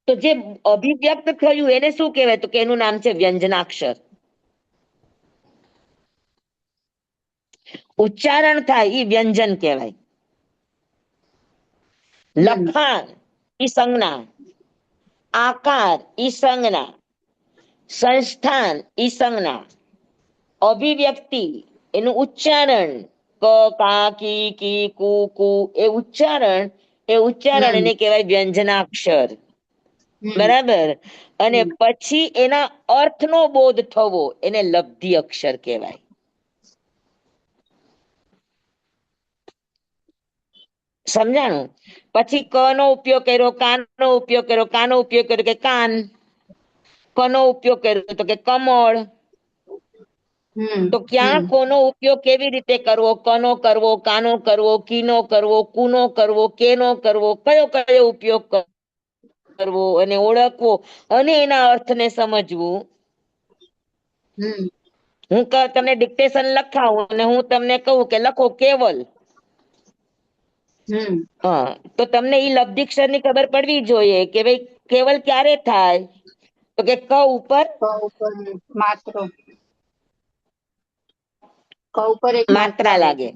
તો જે અભિવ્યક્ત થયું એને શું કહેવાય? તો કે એનું નામ છે વ્યંજનાક્ષર. ઉચ્ચારણ થાય ઈ વ્યંજન કહેવાય. લખાણ ઈ સંજ્ઞા, આકાર ઈ સંજ્ઞા, સંસ્થાન ઈ સંજ્ઞા, અભિવ્યક્તિ એનું ઉચ્ચારણ ક કા કી કી કુ કુ એ ઉચ્ચારણ એને કહેવાય વ્યંજનાક્ષર. બરાબર. અને પછી એના અર્થનો બોધ થવો એને લબ્ધિ અક્ષર કહેવાય. સમજાણું? પછી ક નો ઉપયોગ કર્યો, કાન નો ઉપયોગ કર્યો, કાનો ઉપયોગ કર્યો કે કાન, કનો ઉપયોગ કર્યો તો કે કમળ. તો ક્યાં કોનો ઉપયોગ કેવી રીતે કરવો? કનો કરવો, કાનો કરવો, કીનો કરવો, કુનો કરવો, કેનો કરવો, કયો કયો ઉપયોગ કરવો અને ઓળખવો અને એના અર્થને સમજવું. હું તમને ડિક્ટેશન લખાવું અને હું તમને કહું કે લખો કેવલ. હા, તો તમને ઈ લબ્ધિક્ષર ની ખબર પડવી જોઈએ કે ભાઈ કેવલ ક્યારે થાય? તો કે ક ઉપર માત્ર ક ઉપર એક માત્રા હોય લાગે.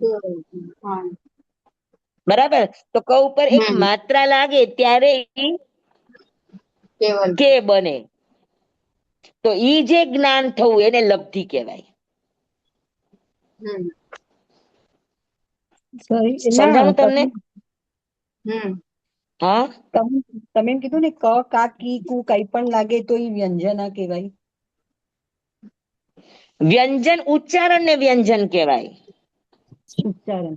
હા બરાબર. તો ક ઉપર એક માત્રા લાગે ત્યારે ઈ કેવલ કે બને. તો ઈ જે જ્ઞાન થવું એને લબ્ધિ કહેવાય. સમજાણું તમને? હા, તમે એમ કીધું ને ક કા કી કુ કઈ પણ લાગે તો ઈ વ્યંજના કહેવાય. વ્યંજન ઉચ્ચારણ ને વ્યંજન કહેવાય. ઉચ્ચારણ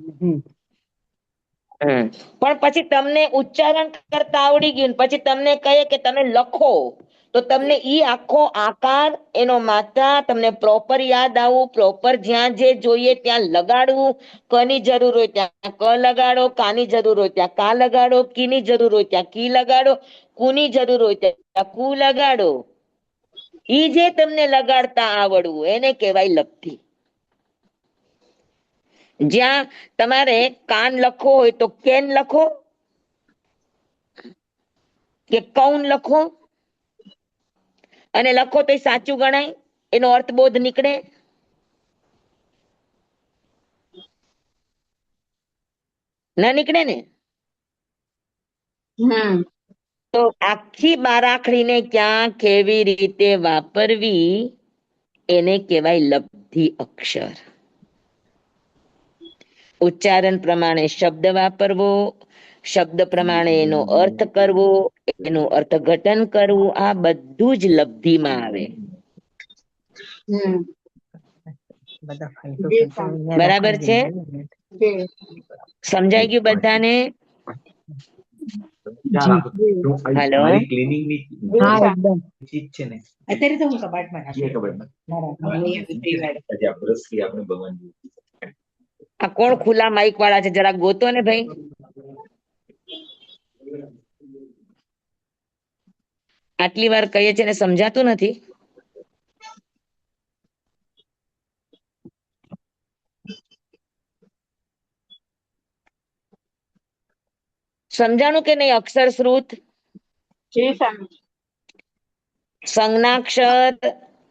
પણ પછી તમને ઉચ્ચારણ કરતા આવડી ગયું, પછી તમને કહે કે તમે લખો, તો તમને ઈ આખો આકાર એનો માત્રા તમને પ્રોપર યાદ આવું, પ્રોપર જ્યાં જે જોઈએ ત્યાં લગાડવું. કની જરૂર હોય ત્યાં ક લગાડો, કાની જરૂર હોય ત્યાં કા લગાડો, કીની જરૂર હોય ત્યાં કી લગાડો, કુની જરૂર હોય ત્યાં કુ લગાડો. ઈ જે તમને લગાડતા આવડવું એને કહેવાય લબ્ધિ. જ્યાં તમારે કાન લખવો હોય તો કેન લખો કે કૌન લખો, અને લખો તો સાચું ગણાય, એનો અર્થબોધ નીકળે. ના નીકળે ને? તો આખી બારાખડીને ક્યાં કેવી રીતે વાપરવી એને કહેવાય લબ્ધિ અક્ષર. ઉચ્ચારણ પ્રમાણે શબ્દ વાપરવો, શબ્દ પ્રમાણે એનો અર્થ કરવો, એનું અર્થઘટન કરવું, આ બધું જ લબ્ધિમાં આવે. બરાબર છે? સમજાઈ ગયું બધાને? હેલો, અત્યારે તો હું કબાટમાં આ કોણ ખુલ્લા માઇક વાળા છે? જરાક ગોતો ને ભાઈ. આટલી વાર કહીએ છે ને સમજાતું નથી. સમજાણું કે નહીં? અક્ષર શ્રુત, સંજ્ઞાક્ષર,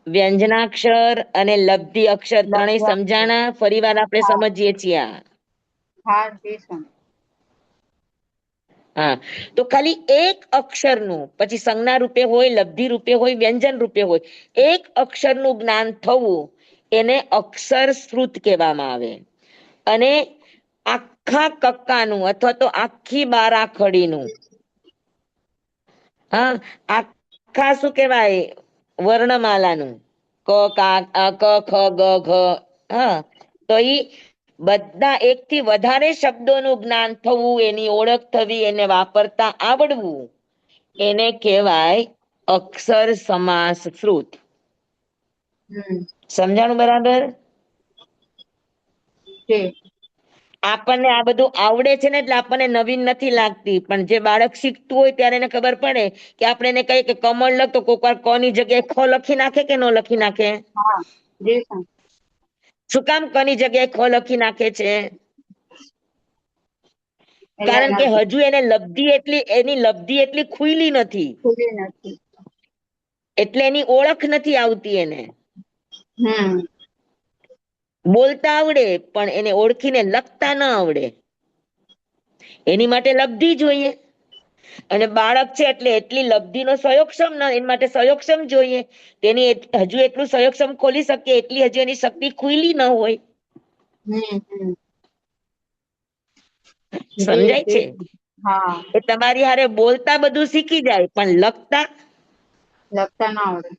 વ્યંજનાક્ષર અને લબ્ધિ અક્ષર ત્રણેય સમજાણા. ફરી વાર આપણે સમજીએ છીએ. હા, તો ખાલી એક અક્ષરનું, પછી સંજ્ઞા રૂપે હોય, લબ્ધિ રૂપે હોય, વ્યંજન રૂપે હોય, એક અક્ષરનું જ્ઞાન થવું એને અક્ષર શ્રુત કહેવામાં આવે. અને આખા કક્કાનું અથવા તો આખી બારાખડીનું, હા, આખા શું કહેવાય વર્ણમાલાનું, ક ખ ગ ઘ, હા, તો ઈ બધા એક થી વધારે શબ્દોનું જ્ઞાન થવું, એની ઓળખ થવી, એને વાપરતા આવડવું, એને કહેવાય અક્ષર સમાસ શ્રુત. સમજાણું બરાબર? આપણને આ બધું આવડે છે ને એટલે આપણને નવીન નથી લાગતી, પણ જે બાળક શીખતું હોય ત્યારે એને ખબર પડે કે આપણે એને કહીએ કે કમળ લખ, તો કોઈક વાર ક ની જગ્યાએ ખ લખી નાખે કે ન લખી નાખે? શું કામ ક ની જગ્યાએ ખ લખી નાખે છે? કારણ કે હજુ એને એની લબ્ધિ એટલી ખુઈલી નથી, એટલે એની ઓળખ નથી આવતી એને. બોલતા આવડે પણ એને ઓળખીને લખતા ન આવડે, એની માટે લબ્ધિ જોઈએ. અને બાળક છે એટલે એટલી લબ્ધિનો સયોક્ષમ એની માટે સયોક્ષમ જોઈએ. તેની હજુ એટલું સયોક્ષમ ખોલી શકે એટલી હજુ એની શક્તિ ખુઈલી ન હોય. સમજાય છે? એ તમારી હારે બોલતા બધું શીખી જાય પણ લખતા ના આવડે.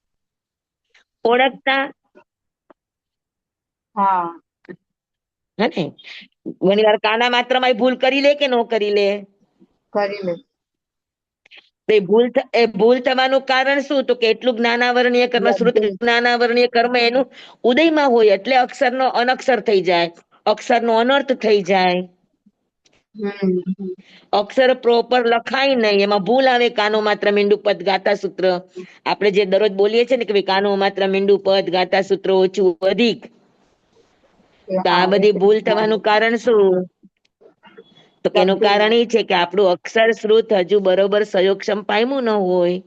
ઓળખતા હે ને, ઘણી વાર કાના માત્ર માં ભૂલ કરી લે કે ન કરી લે? કરી લે. એ ભૂલ થવાનું કારણ શું? તો કે એટલું જ્ઞાનાવરણીય કર્મ, શ્રુત જ્ઞાનાવરણીય કર્મ એનું ઉદયમાં હોય એટલે અક્ષરનો અનક્ષર થઈ જાય, અક્ષરનો અનર્થ થઈ જાય. અક્ષર પ્રોપર લખાય નહીં, એમાં ભૂલ આવે. કાનો માત્ર મીંડું પદ ગાતા સૂત્ર, આપણે જે દરરોજ બોલીએ છીએ ને કે ભાઈ કાનો માત્ર મીંડું પદ ગાતા સૂત્ર ઓછું અધિક, તો આ બધી ભૂલ થવાનું કારણ શું? તો કે એનું કારણ એ છે કે આપણું અક્ષર શ્રુત હજુ બરોબર સયોક્ષમ પામ્યું ન હોય.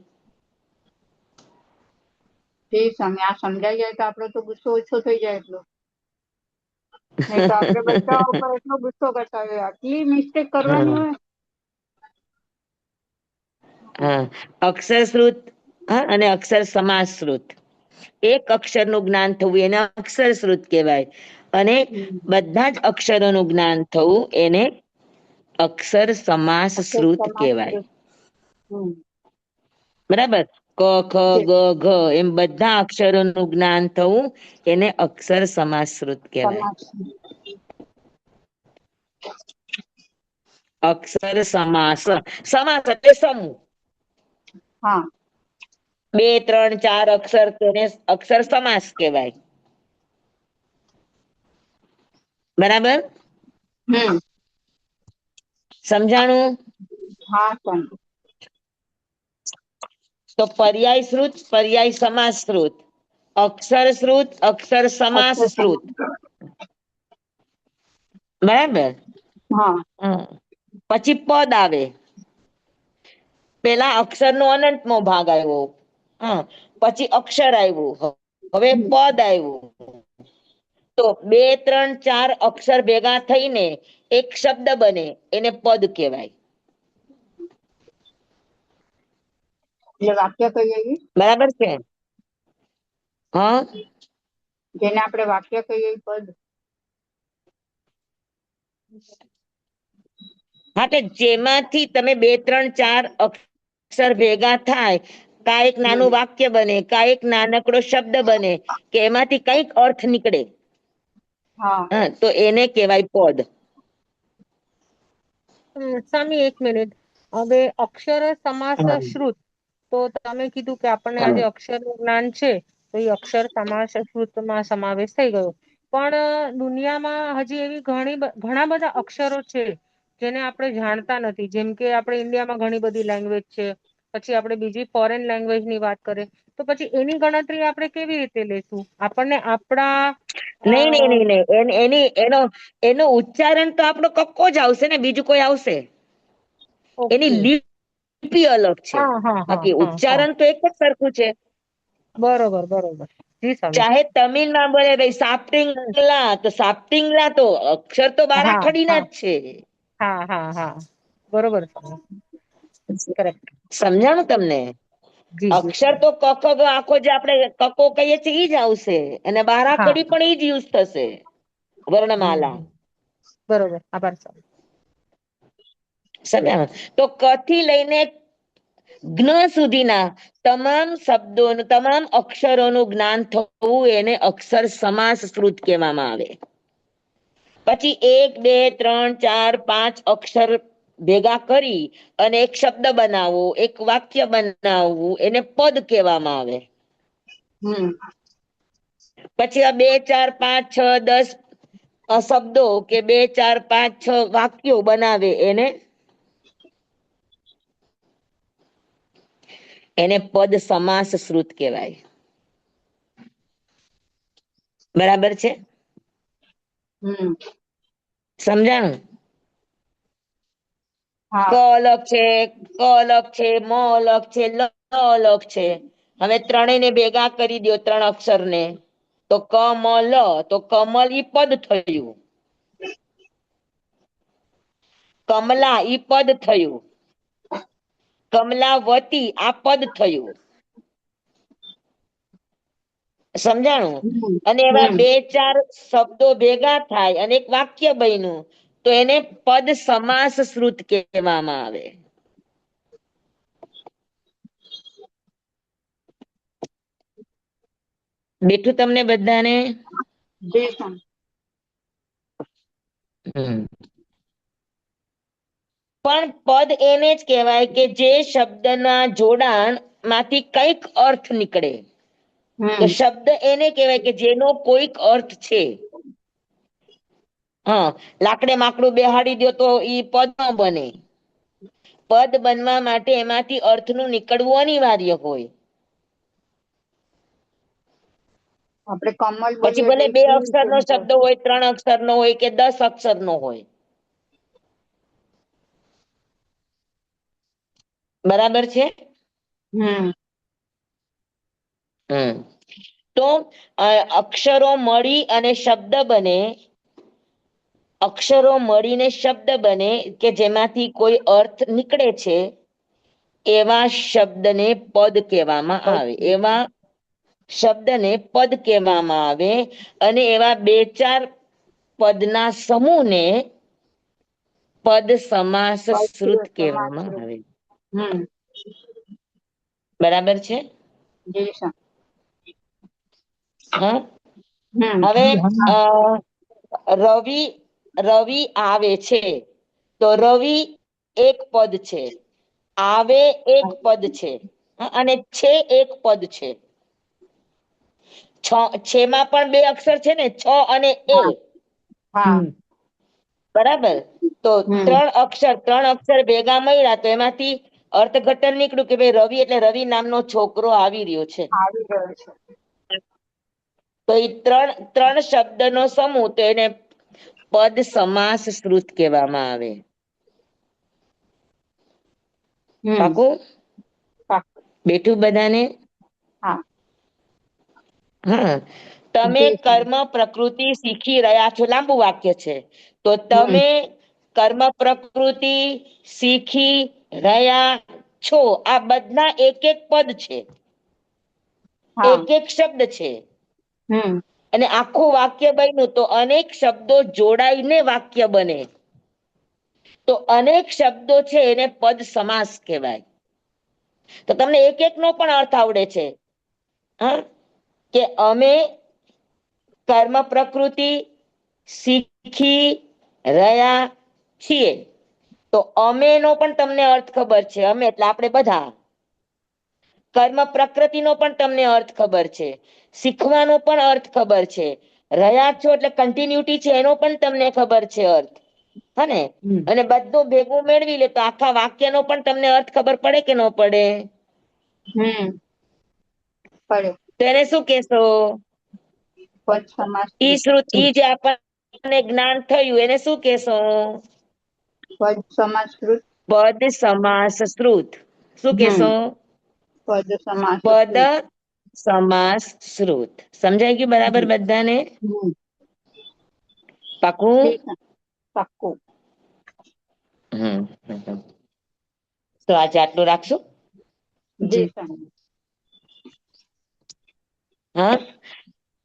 આ સમજાઈ જાય તો આપડે તો ગુસ્સો ઓછો થઈ જાય એટલો. નહીં તો આપણે બધા ઉપર એટલો ગુસ્સો કરતા હોય, આટલી મિસ્ટેક કરવાની હોય. હા, અક્ષર શ્રુત અને અક્ષર સમાસ શ્રુત, એક અક્ષરનું જ્ઞાન થવું એને અક્ષર શ્રુત કહેવાય, અને બધા જ અક્ષરોનું જ્ઞાન થવું એને અક્ષર સમાસ શ્રુત કહેવાય. બરાબર? ક ખ ગ ઘ એમ બધા અક્ષરોનું જ્ઞાન થવું એને અક્ષર સમાસ શ્રુત કહેવાય. અક્ષર સમાસ, સમાસ એટલે સમૂહ. 2, 3, 4 અક્ષર તેને અક્ષર સમાસ કહેવાય. બરાબર? સમજાણું? તો પર્યાય શ્રુત, પર્યાય સમાસ શ્રુત, અક્ષર શ્રુત, અક્ષર સમાસ શ્રુત. બરાબર? પછી પદ આવે. પેલા અક્ષરનો અનંતમો ભાગ આવ્યો, પછી અક્ષર આવ્યું, હવે પદ આવ્યું. તો 2, 3, 4 અક્ષર ભેગા થઈને એક શબ્દ બને, એને પદ કહેવાય. વાક્ય કહીએ, બરાબર છે? હા, જેને આપણે વાક્ય કહીએ પદ. હા, કે જેમાંથી તમે 2, 3, 4 અક્ષર ભેગા થાય, કા એક નાનું વાક્ય બને, કા એક નાનકડો શબ્દ બને, કે એમાંથી કઈક અર્થ નીકળે, હા, તો એને કહેવાય પદ. સ્વામી એક મિનિટ, હવે અક્ષર સમાસ શ્રુત, તો તમે કીધું કે આપણને આજે અક્ષર નું જ્ઞાન છે, તો એ અક્ષર સમાસ શ્રુતમાં સમાવેશ થઈ ગયો. પણ દુનિયામાં હજી એવી ઘણા બધા અક્ષરો છે જેને આપણે જાણતા નથી. જેમ કે આપણે ઇન્ડિયામાં ઘણી બધી લેંગ્વેજ છે, પછી આપણે બીજી ફોરેન લેંગ્વેજ ની વાત કરીએ, તો પછી એની ગણતરી આપણે કેવી રીતે લેશું? આપણને આપણા નહીં, એનો ઉચ્ચારણ તો આપણો કક્કો જ આવશે ને, બીજું કોઈ આવશે? એની ઓકે. લિપિ અલગ છે, બાકી ઉચ્ચારણ તો એક જ સરખું છે. બરોબર, બરોબર. જી સ્વામી. ચાહે તમિલમાં બોલે ભાઈ સાપટીંગલા, તો સાપટીંગલા તો અક્ષર તો બારાખડીના જ છે. હા, બરોબર. કરેક્ટ. સમજાણું તમને? જી જી. અક્ષર તો ક ખ ગ આખો જે આપણે કકો કહીએ છીએ ઈ જ આવશે અને બાર હા આકડી પણ ઈ જ યુઝ થશે, વર્ણમાલા. બરોબર, આભાર સર. સમજાણું? તો ક થી લઈને જ્ઞ સુધીના તમામ શબ્દોનું, તમામ અક્ષરોનું જ્ઞાન થવું એને અક્ષર સમાસ શ્રુત કહેવામાં આવે. પછી 1, 2, 3, 4, 5 અક્ષર ભેગા કરી અને એક શબ્દ બનાવવો, એક વાક્ય બનાવવું એને પદ કહેવામાં આવે. હમ પછી આ 2, 4, 5, 6, 10 શબ્દો કે 2, 4, 5, 6 વાક્યો બનાવે એને પદ સમાસ શ્રુત કહેવાય. બરાબર છે? હમ સમજાણું? હા ક અલગ છે, ક અલગ છે, મ અલગ છે, લ અલગ છે. હવે ત્રણેયને ભેગા કરી દો, 3 અક્ષરને, તો ક મ લ, તો કમલ ઈ પદ થયું. કમલા ઈ પદ થયું. કમલાવતી આ પદ થયું. સમજાણું? હમ અને એવા હમ 2, 4 શબ્દો ભેગા થાય અને એક વાક્ય બન્યું તો એને પદ સમાસ શ્રુત કહેવામાં આવે. બેઠું તમને બધાને? જી સર. હમ પણ પદ એને જ કહેવાય કે જે શબ્દના જોડાણ માંથી કઈક અર્થ નીકળે. તો હમ શબ્દ એને કહેવાય કે જેનો કોઈક અર્થ છે. હા, લાકડે માકડું બેહાડી દો તો ઈ પદ ન બને. પદ બનવા માટે એમાંથી અર્થનું નીકળવું અનિવાર્ય હોય. આપણે કમલ પછી બોલીએ ભલે એટલે 2 ફૂલ અક્ષરનો કેમ શબ્દ હોય, 3 અક્ષરનો હોય કે 10 અક્ષરનો હોય. બરાબર છે? હમ તો અક્ષરો મળી અને શબ્દ બને. અક્ષરો મળીને શબ્દ બને કે જેમાંથી કોઈ અર્થ નીકળે છે. એવા શબ્દને પદ કહેવામાં આવે. એવા શબ્દને પદ કહેવામાં આવે. અને એવા 2, 4 પદના સમૂહને પદ સમાસ શ્રુત કહેવામાં આવે. હમ બરાબર છે? જી સર. હા, હમ હવે રવિ રવિ આવે છે, તો રવિ એક પદ છે. આવે એક પદ છે અને છે એક પદ છે. છે માં પણ 2 અક્ષર છે ને, 6 અને એ. હા હા બરાબર? તો હમ 3 અક્ષર ભેગા મળ્યા તો એમાંથી અર્થઘટન નીકળ્યું કે ભાઈ રવિ એટલે રવિ નામનો છોકરો આવી રહ્યો છે. આવી ગયો છે. તો એ ત્રણ શબ્દનો સમૂહ તો એને પદ સમાસ શ્રુત કહેવામાં આવે. હમ પાકું? પાક્કું. બેઠું બધાને? હા. હા, તમે જી સર. કર્મ પ્રકૃતિ શીખી રહ્યા છો, લાંબુ વાક્ય છે. તો હમ તમે કર્મ પ્રકૃતિ શીખી રહ્યા છો. આ બધા એક એક પદ છે. હા એક એક શબ્દ છે. હમ અને આખું વાક્ય બન્યું તો અનેક શબ્દો જોડાઈને વાક્ય બને. તો અનેક શબ્દો છે એને પદ સમાસ કહેવાય. તો તમને એક એક નો પણ અર્થ આવડે છે. હા, કે અમે કર્મ પ્રકૃતિ શીખી રહ્યા છીએ. તો અમે નો પણ તમને અર્થ ખબર છે. અમે એટલે આપણે બધા. કર્મ પ્રકૃતિનો પણ તમને અર્થ ખબર છે. શીખવાનો પણ અર્થ ખબર છે. રહ્યા છો એટલે કન્ટિન્યુટી છે એનો પણ તમને ખબર છે અર્થ. હને? હમ અને બધું ભેગું મેળવી લે તો આખા વાક્યનો પણ તમને અર્થ ખબર પડે કે ન પડે? પડે. તો એને શું કેશો? પદ સમાસ ઈ શ્રુત, ઈ જે આપણને જ્ઞાન થયું એને શું કેશો? પદ સમાસકૃત. પદ સમાસ શ્રુત. શું હમ કેશો? પદ પદ સમાસકૃત. સમાસ શ્રુત. સમજાઈ ગયું બરાબર હમ બધાને? હમ પાકું? જી સર. પાક્કું. હમ તો આજે આટલું રાખશું. જી સ્વામી. હા,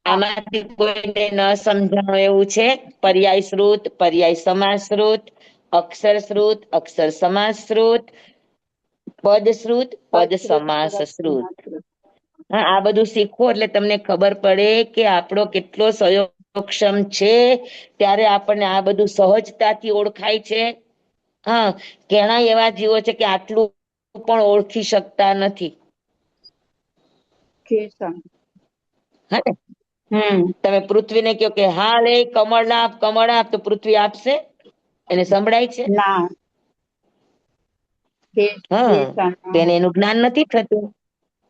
આમાંથી કોઈને ન સમજાણું એવું છે? પર્યાય શ્રુત, પર્યાય સમાસ શ્રુત, અક્ષર શ્રુત, અક્ષર સમાસ શ્રુત, પદ શ્રુત, પદ સમાસ શ્રુત. હા, આ બધું શીખવો એટલે તમને ખબર પડે કે આપણો કેટલો સહયોગક્ષમ છે. ત્યારે આપણને આ બધું સહજતાથી ઓળખાય છે. હા, ઘણા એવા જીવો છે કે આટલું પણ ઓળખી શકતા નથી. જી સ્વામી. હા ને, તમે પૃથ્વીને કહો કે હા લે કમળ આપ, કમળ આપ, તો પૃથ્વી આપશે? એને સંભળાય છે? ના. હા, જી સ્વામી. તેને એનું જ્ઞાન નથી થતું,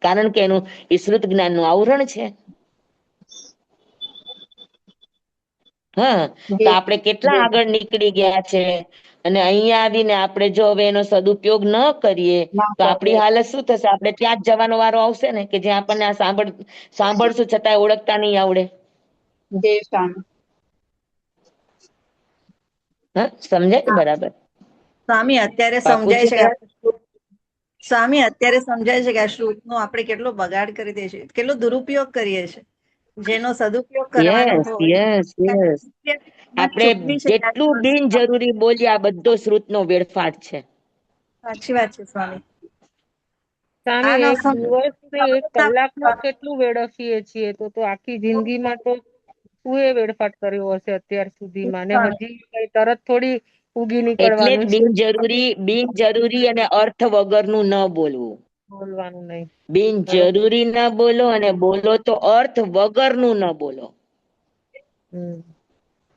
કારણ કે એનું વિસ્તૃત જ્ઞાનનું આવરણ છે. હા, તો જી આપણે કેટલા આગળ નીકળી ગયા છે. અને અહીંયા આવીને આપણે જો હવે એનો સદુપયોગ ન કરીએ ના તો આપણી કરીએ. હાલત શું થશે? આપણે ત્યાં જ જવાનો વારો આવશે ને, કે જ્યાં આપણને આ સાંભળશું છતાંય ઓળખતા નહીં આવડે. જી સ્વામી. હા, સમજાય ને બરાબર? સ્વામી અત્યારે પાકું સમજાય છે કે ત્યારે સ્વામી અત્યારે સમજાય છે કે આ શ્લોકનો આપણે કેટલો બગાડ કરી દઈએ છીએ, કેટલો દુરુપયોગ કરીએ છીએ. જેનો સદુપયોગ કરવાનો યસ હોય યસ યસ, કિંમત આપણે ચૂકવી છે ત્યારે જેટલું પણ બિનજરૂરી બોલીએ આ બધો શ્રુતનો વેડફાટ છે. સાચી વાત છે સ્વામી. સામે આ ન એક દિવસ ને એક કલાકમાં સમજ કેટલું વેડફીએ છીએ, તો આખી જિંદગીમાં તો શું એ વેડફાટ કર્યો હશે અત્યાર સુધીમાં, ને હજી કઈ તરત થોડી ઉગી એટલે જ નીકળવાનું છે. બિનજરૂરી અને અર્થ વગરનું ન બોલવું. બોલવાનું નહીં. બિનજરૂરી ના બોલો, અને બોલો તો અર્થ વગરનું ન બોલો.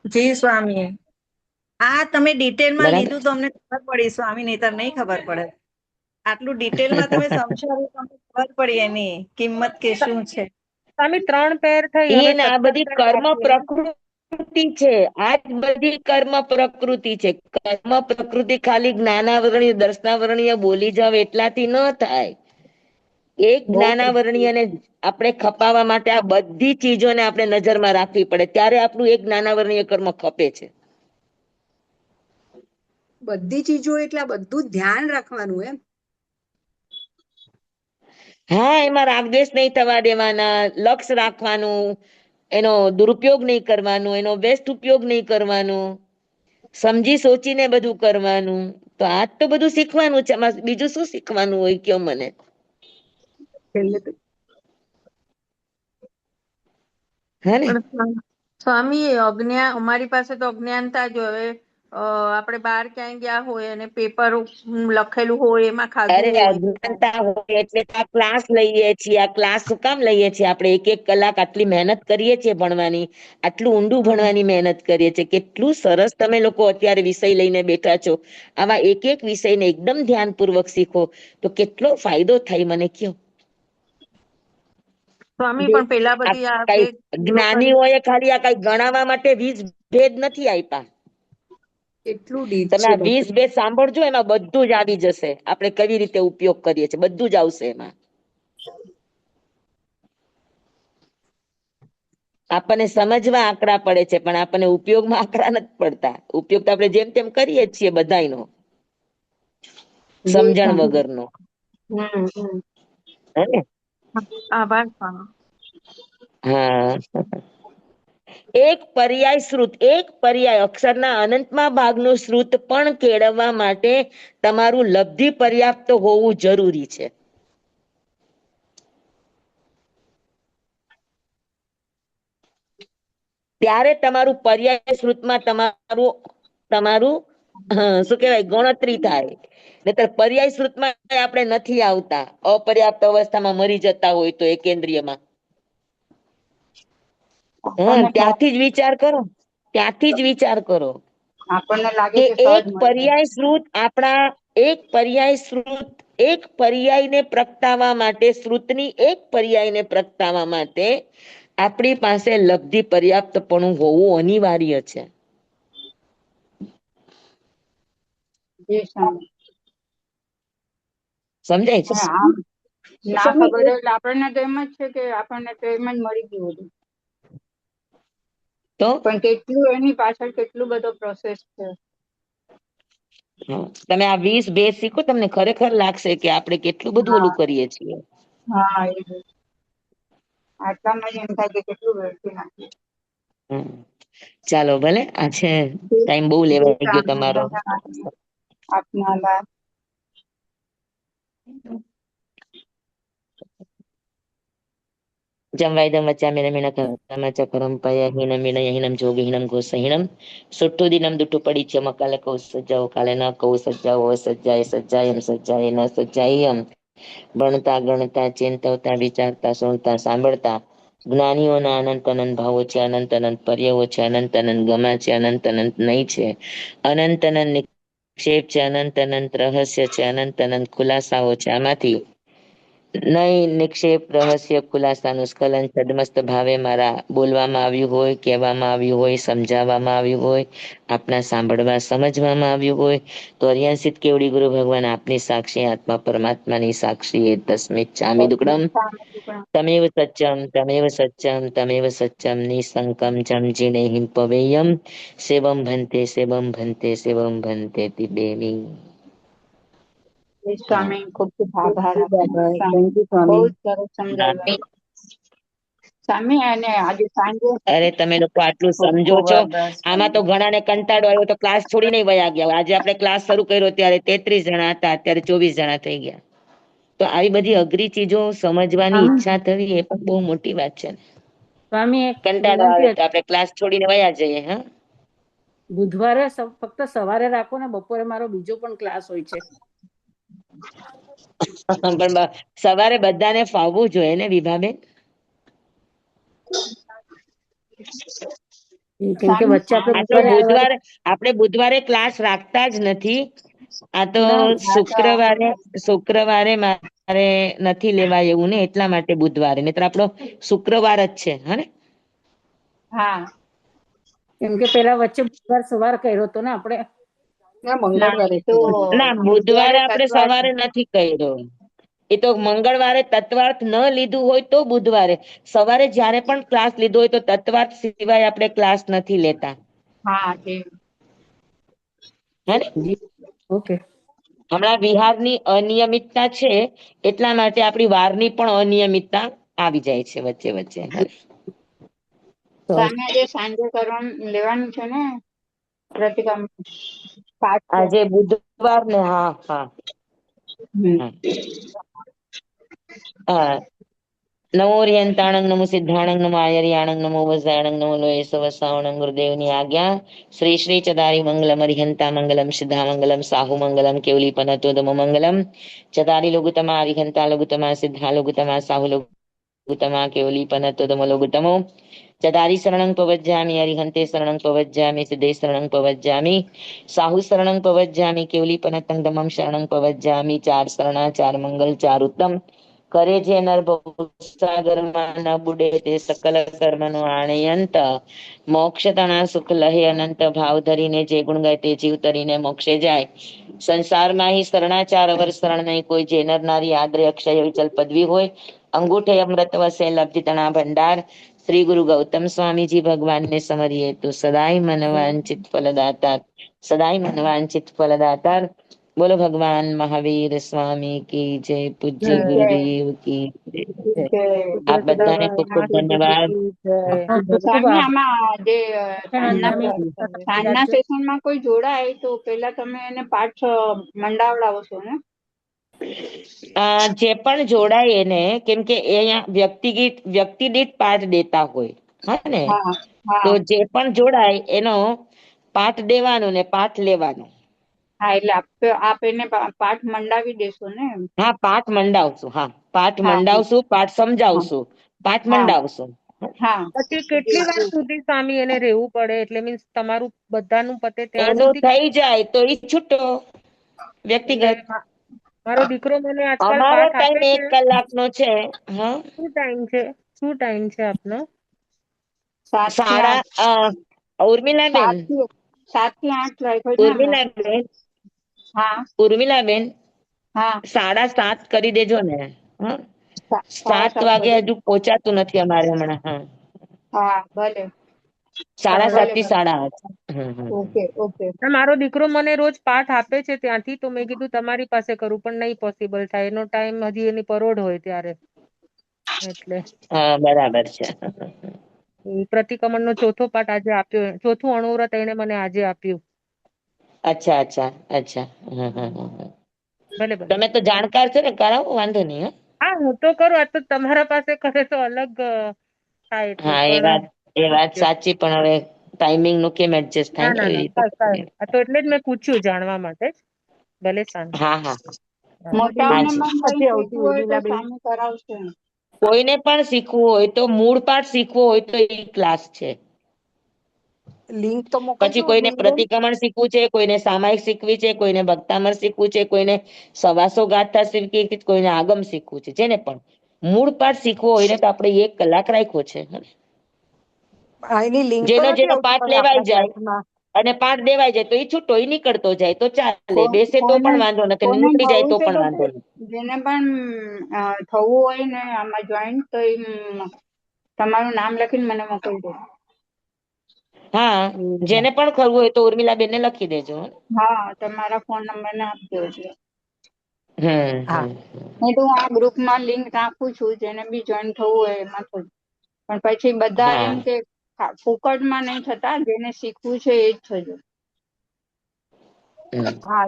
જી સ્વામી. આ તમે ડિટેલમાં બરાબર. લીધું તો અમને ખબર પડી સ્વામી, નહીતર નહીં ખબર પડે. આટલું ડિટેલમાં તમે સમજાવ્યું તો અમને ખબર પડી એની કિંમત કે શું છે. સ્વામી 3 પેર થઈ, હવે એને આ 17 બધી પેર કર્મ બાકી. પ્રકૃતિ છે. આ જ બધી કર્મ પ્રકૃતિ છે. કર્મ પ્રકૃતિ ખાલી જ્ઞાનાવરણીય દર્શનાવરણીય બોલી જાવ એટલાથી ન થાય. એક જ્ઞાનાવરણીયને આપણે ખપાવવા માટે આ બધી ચીજોને આપણે નજરમાં રાખવી પડે, ત્યારે આપણું એક જ્ઞાનાવરણીય કર્મ ખપે છે. બધી ચીજો એટલે આ બધું ધ્યાન રાખવાનું એમ. હા, એમાં રાગદ્વેષ નહીં થવા દેવાના, લક્ષ રાખવાનું, એનો દુરુપયોગ નહીં કરવાનો, એનો બેસ્ટ ઉપયોગ નહીં કરવાનો, સમજી સોચીને બધું કરવાનું. તો આજ તો બધું શીખવાનું છે. બીજું શું શીખવાનું હોય કયો મને? હે ને? પણ સ્વામી અમારી પાસે તો અજ્ઞાનતા જ હવે આપણે બહાર ક્યાંય ગયા હોય અને પેપર લખેલું હોય એમાં અરે ખાધું હોય. અજ્ઞાનતા હોય એટલે આ ક્લાસ લઈએ છીએ. આ ક્લાસ શું કામ લઈએ છીએ? આપણે 1-1 કલાક આટલી મહેનત કરીએ છીએ ભણવાની, આટલું ઊંડું ભણવાની મહેનત કરીએ છીએ. કેટલું સરસ તમે લોકો અત્યારે વિષય લઈને બેઠા છો. આવા એક વિષયને એકદમ ધ્યાનપૂર્વક શીખો તો કેટલો ફાયદો થાય મને કયો. સ્વામી પણ પેલા આ બધી આ કઈ જે જ્ઞાનીઓએ ખાલી આ કઈ ગણાવવા માટે 20 ભેદ નથી આપ્યા. એટલું ડીપ તમે છે આ 20 ભેદ સાંભળજો, એમાં બધું જ આવી જશે. આપણે કેવી રીતે ઉપયોગ કરીએ છીએ બધું જ આવશે એમાં. આપણને સમજવા આંકડા પડે છે, પણ આપણને ઉપયોગમાં આંકડા નથી પડતા. ઉપયોગ તો આપણે જેમ તેમ કરીએ છીએ બધાયનો, સમજણ વગરનો. હે ને? આભાર સ્વામી. હા, એક પર્યાય અક્ષરના અનંતમાં ભાગનું શ્રુત પણ કેળવવા માટે તમારું લબ્ધિ પર્યાપ્ત હોવું જરૂરી છે. ત્યારે તમારું પર્યાય શ્રુતમાં તમારું શું કહેવાય ગણતરી થાય. નહીતર પર્યાય શ્રુતમાં આપણે નથી આવતા. અપર્યાપ્ત અવસ્થામાં મરી જતા હોય તો એકેન્દ્રિયમાં. ત્યાંથી જ વિચાર કરો. ત્યાંથી જ વિચાર કરો આપણને લાગે કે કે સહજ મળી જાય. એક પર્યાયને પ્રગટાવવા માટે, શ્રુતની એક પર્યાયને પ્રગટાવવા માટે આપણી પાસે લબ્ધિ પર્યાપ્તપણું હોવું અનિવાર્ય છે. જી સ્વામી. સમજાય છે? આમ ના ખબર હોય એટલે આપણને તો એમ જ છે કે આપણને તો એમ જ મળી ગયું બધું. તો પણ કેટલું એની પાછળ કેટલું બધો પ્રોસેસ છે. હા, તમે આ 20 બે શીખો, તમને ખરેખર લાગશે કે આપણે કેટલું બધું હા ઓલું કરીએ છીએ. હા એ જ. આટલામાં જ એમ થાય કે કેટલું વેડફી નાખીએ. હમ. ચાલો ભલે, આ છે ટાઈમ બહુ જે લેવાઈ ગયો કામ તમારો. આપના લા જમવાઈદમ વચામિનમિનકરમ પયહિનમિનયહિનમ જોગિહિનમ ઘોષહિનમ સુટ્ટુદિનમ દુટ્ટુપડીચ્ય મકાલે કૌસજ્જાઓ કાલે ન કૌસજ્જાઓ સજ્જાય સજ્જાયમ સજ્જાય ન સજ્જાયમ ભણતા ગણતા ચિંતવતા વિચારતા સુણતા સાંભળતા જ્ઞાનીઓના અનંત અનંત ભાવો છે, અનંત અનંત પર્યાવો છે, અનંત અનંત ગમા છે, અનંત અનંત નહીં છે, અનંત અનંત નિક્ષેપ છે, અનંત અનંત રહસ્ય છે, અનંત અનંત ખુલાસાઓ છે. આમાંથી નહીં નિક્ષેપ રહસ્ય ખુલાસાનું સ્ખલન સદમસ્ત ભાવે મારા બોલવામાં આવ્યું હોય, કહેવામાં આવ્યું હોય, સમજાવવામાં આવ્યું હોય, આપના સાંભળવા સમજવામાં આવ્યું હોય તો અરિયાસિત કેવડી ગુરુ ભગવાન આપની સાક્ષી, આત્મા પરમાત્માની સાક્ષી એ તસ્મિત ચામી દુકડમ તમેવ સચ્ચમ તમેવ સચ્ચમ તમેવ સચ્ચમ નિસંકમ ચમ જીણેહિમ પવેયમ સેવમ ભંતે સેવમ ભંતે સેવમ ભંતે તિબેમી. સ્વામી ખૂબ ખૂબ આભાર ખૂબ આપનો આભાર. સ્વામી. થેન્ક યુ બહુ સ્વામી. જ સરસ સમજાવ્યું સ્વામી. અને આજે સાંજે અરે તમે લોકો આટલું ખૂબ સમજો ખૂબ છો. આભાર આમાં સ્વામી. તો ઘણાને કંટાળો આવ્યો તો ક્લાસ છોડીને વયા ગયા. આજે આપણે ક્લાસ શરૂ કર્યો ત્યારે 33 જણા હતા, અત્યારે 24 જણા થઈ ગયા. તો આવી બધી અઘરી ચીજો સમજવાની સ્વામી ઈચ્છા થવી એ પણ બહુ મોટી વાત છે. સ્વામી એક કંટાળો વિનંતી આવે તો હતી. આપણે ક્લાસ છોડીને વયા જઈએ. હા, બુધવારે ફક્ત સવારે રાખો ને, બપોરે મારો બીજો પણ ક્લાસ હોય છે. પણ સવારે બધાને ફાવવું જોઈએ ને વિભાબેન. કેમ કે સ્વામી વચ્ચે આપણે આ તો બુધવારે સવારે આપણે બુધવારે ક્લાસ રાખતા જ નથી. આ તો ના શુક્રવારે મારે નથી લેવાય એવું ને, એટલા માટે બુધવારે, નહીતર આપણો શુક્રવાર જ છે. હા, હા કેમ કે પેલા વચ્ચે બુધવાર સવાર કર્યો હતો ને આપણે. ના, ના મંગળવારે એ તો ના, બુધવારે બુધવારે આપણે તત્વાર્થ સવારે નથી કર્યો. એ તો મંગળવારે તત્વાર્થ ન લીધું હોય તો બુધવારે સવારે જયારે પણ ક્લાસ લીધો હોય તો તત્વાર્થ સિવાય આપણે ક્લાસ નથી લેતા. હા એ હે ને? જી ઓકે. હમણાં વિહારની અનિયમિતતા છે, એટલા માટે આપણી વારની પણ અનિયમિતતા આવી જાય છે વચ્ચે વચ્ચે. સ્વામી આજે સાંજે કરવાનું લેવાનું છે ને પ્રતિક્રમ પાઠ છે. આજે બુધવાર ને. હા હા હમ. હા. હા. નમો રિયંતાણંગ નમો સિદ્ધાણંગ નમો આયર્યાણંગ નમો વજાણંગ નમો લોય સવસાવણંગ ગુરુદેવની આજ્ઞા શ્રી શ્રી ચદારી મંગલમ અરિહંતા મંગલમ સિદ્ધા મંગલમ સાહુ મંગલમ કેવલી પનતોદમ મંગલમ ચદારી લઘુતમા અરિહંતા લઘુતમા સિદ્ધા લઘુતમા સાહુ લઘુતમા કેવલી પનતોદમ લઘુતમો ચદારી શરણં પવજ્જામિ અરિહંતે શરણં પવજ્જામિ સિદ્ધે શરણં પવજ્જામિ સાહુ શરણં પવજ્જામિ કેવલી પનતં ધમં શરણં પવજ્જામિ. ચાર શરણા, ચાર મંગલ, ચાર ઉત્તમ કરે જે નર સાગરમાં ન બુડે તે સકલ કર્મ નો આણયંત મોક્ષ તણા સુખ લહે અનંત ભાવ ધરીને જે ગુણ ગાય તે જીવ તરીને મોક્ષે જાય. સંસારમાં શરણાચાર અવર શરણ નહીં કોઈ, જે નર નારી આદ્ર અક્ષય વિચલ પદવી હોય અંગૂઠે અમૃત વસે લબ્ધિ તણા ભંડાર. શ્રી ગુરુ ગૌતમ સ્વામીજી ભગવાનને સમરીએ તો સદાય મનવાંચિત ફલદાતા, સદાય મનવાંચિત ફલદાતાર. બોલો ભગવાન મહાવીર સ્વામી કી જય. પૂજ્ય ગુરુદેવ કી જય. આપ બધાને ખૂબ ખૂબ ધન્યવાદ. ખૂબ સ્વામી આભાર. આમાં જે તમે સાંજના સેશનમાં કોઈ જોડાય તો પેલા તમે એને પાઠ મંડાવડાવો છો ને? જે પણ જોડાય એને, કેમ કે એ અહીંયા વ્યક્તિ દીઠ પાઠ દેતા હોય. હા ને, હા તો હા જે પણ જોડાય એનો પાઠ દેવાનો ને પાઠ લેવાનો. હા એટલે આપ એને પાઠ મંડાવી દેશો ને? હા, પાઠ મંડાવશું. હા, પાઠ હા મંડાવશું, પાઠ હા સમજાવશું, પાઠ હા મંડાવશું. હા પછી કેટલી વાર સુધી સ્વામી એને રહેવું પડે? એટલે મીન્સ તમારું બધાનું પતે ત્યાં એનું સુધી? થઈ જાય તો ઈ છૂટો એટલે વ્યક્તિગત. મારો દીકરો મને આજકાલ અમારો પાઠ આપે ટાઈમ છે. 1 કલાકનો છે. હા, શું ટાઈમ છે? શું ટાઈમ છે આપનો? 7 થી સાડા 8. ઉર્મિલાબેન, 7 થી 8 રાખ્યો છે હમણાં. ઉર્મિલાબેન, હા ઉર્મિલાબેન, હા 7:30 કરી દેજો ને. હા, 7 7:30 વાગે બજે. હજુ પહોંચાતું નથી અમારે હમણાં. હા, હા ભલે. 7:30 ભલે થી ભલે 8:30. ઓકે ઓકે અને મારો દીકરો મને રોજ પાઠ આપે છે ત્યાંથી, તો મેં કીધું તમારી પાસે કરું, પણ નહીં પોસિબલ થાય, એનો ટાઈમ હજી એની પરોઢ હોય ત્યારે, એટલે હા, બરાબર છે. પ્રતિક્રમણ નો ચોથો પાઠ આજે આપ્યો, ચોથું અણુવ્રત એને મને આજે આપ્યું. અચ્છા અચ્છા અચ્છા. હમ. ભલે ભલે. તમે તો જાણકાર છો ને, કરાવો, વાંધો નહીં. હા હું તો કરું, આ તો તમારા પાસે કરે તો અલગ થાય એટલું, હા, પણ એ વાત સાચી, પણ હવે ટાઈમિંગ નું કેમ એડજસ્ટ થાય ના ને ના એવી ના, રીતે. કાંઈ આ તો એટલે જ મેં પૂછ્યું જાણવા માટે જ. ભલે શાંતિ. હા હા હા. મોટાઓને હાજી. પણ કઈ નથી આવતી શીખવું હોય તો ઉર્મિલાબેન. સામે કરાવશે. કોઈને પણ શીખવું હોય તો, મૂળ પાઠ શીખવો હોય તો એ ક્લાસ છે. લિંક તો પછી મોકલજો કોઈને ઉર્મિલાબેન. પ્રતિક્રમણ શીખવું છે, કોઈને સામાયિક શીખવી છે, કોઈને ભક્તામર શીખવું છે, કોઈને સવાસો ગાથા શીખવી છે, કોઈને આગમ શીખવું છે. જેને પણ મૂળ પાઠ શીખવો હોય ને, તો આપણે 1 કલાક રાખ્યો છે. એની લિંક તો જેનો નથી જેનો આવતી પાઠ પણ લેવાઈ આપણા જાય ક્લાસમાં. અને પાઠ દેવાઈ જાય તો એ છૂટો એ નીકળતો જાય તો ચાલે, બેસે તો કોઈને પણ વાંધો નથી, કોઈને નીકળી જાય થવું તો છે પણ તો વાંધો નથી. જેને પણ થવું હોય ને આમાં જોઈન્ટ, તો તમારું નામ લખીને મને મોકલી દો. હા, જેને પણ કરવું હોય તો ઉર્મિલાબેનને લખી દેજો. હા, તમારા ફોન નંબર ને આપજો એટલે. હા. નહીં તો હું આ ગ્રુપમાં લિંક નાખું છું, જેને બી જોઈન થવું હોય એમાં થવું. પણ પછી બધા હા. એમ કે ફોકટમાં નહીં થતા, જેને શીખવું છે એ જ થજો. હા,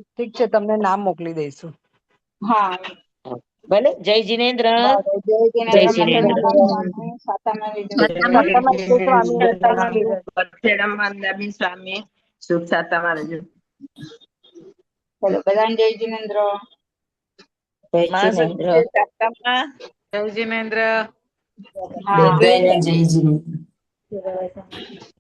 ઠીક છે, તમને નામ મોકલી દઈશું. હા ભલે. જય જિનેન્દ્ર. બરાબર. જય જય જિનેન્દ્ર, જિનેન્દ્ર. મંગળમ સ્વામી, સાતામાં સત્તામાં સ્વામી વરખેડામાં સ્વામી, સુખ સાતામાં રહેજો. ચલો બધાને જય જિનેન્દ્ર. જય જિનેન્દ્ર. જય જિનેન્દ્ર. હા બધાને જય જિનેન્દ્ર.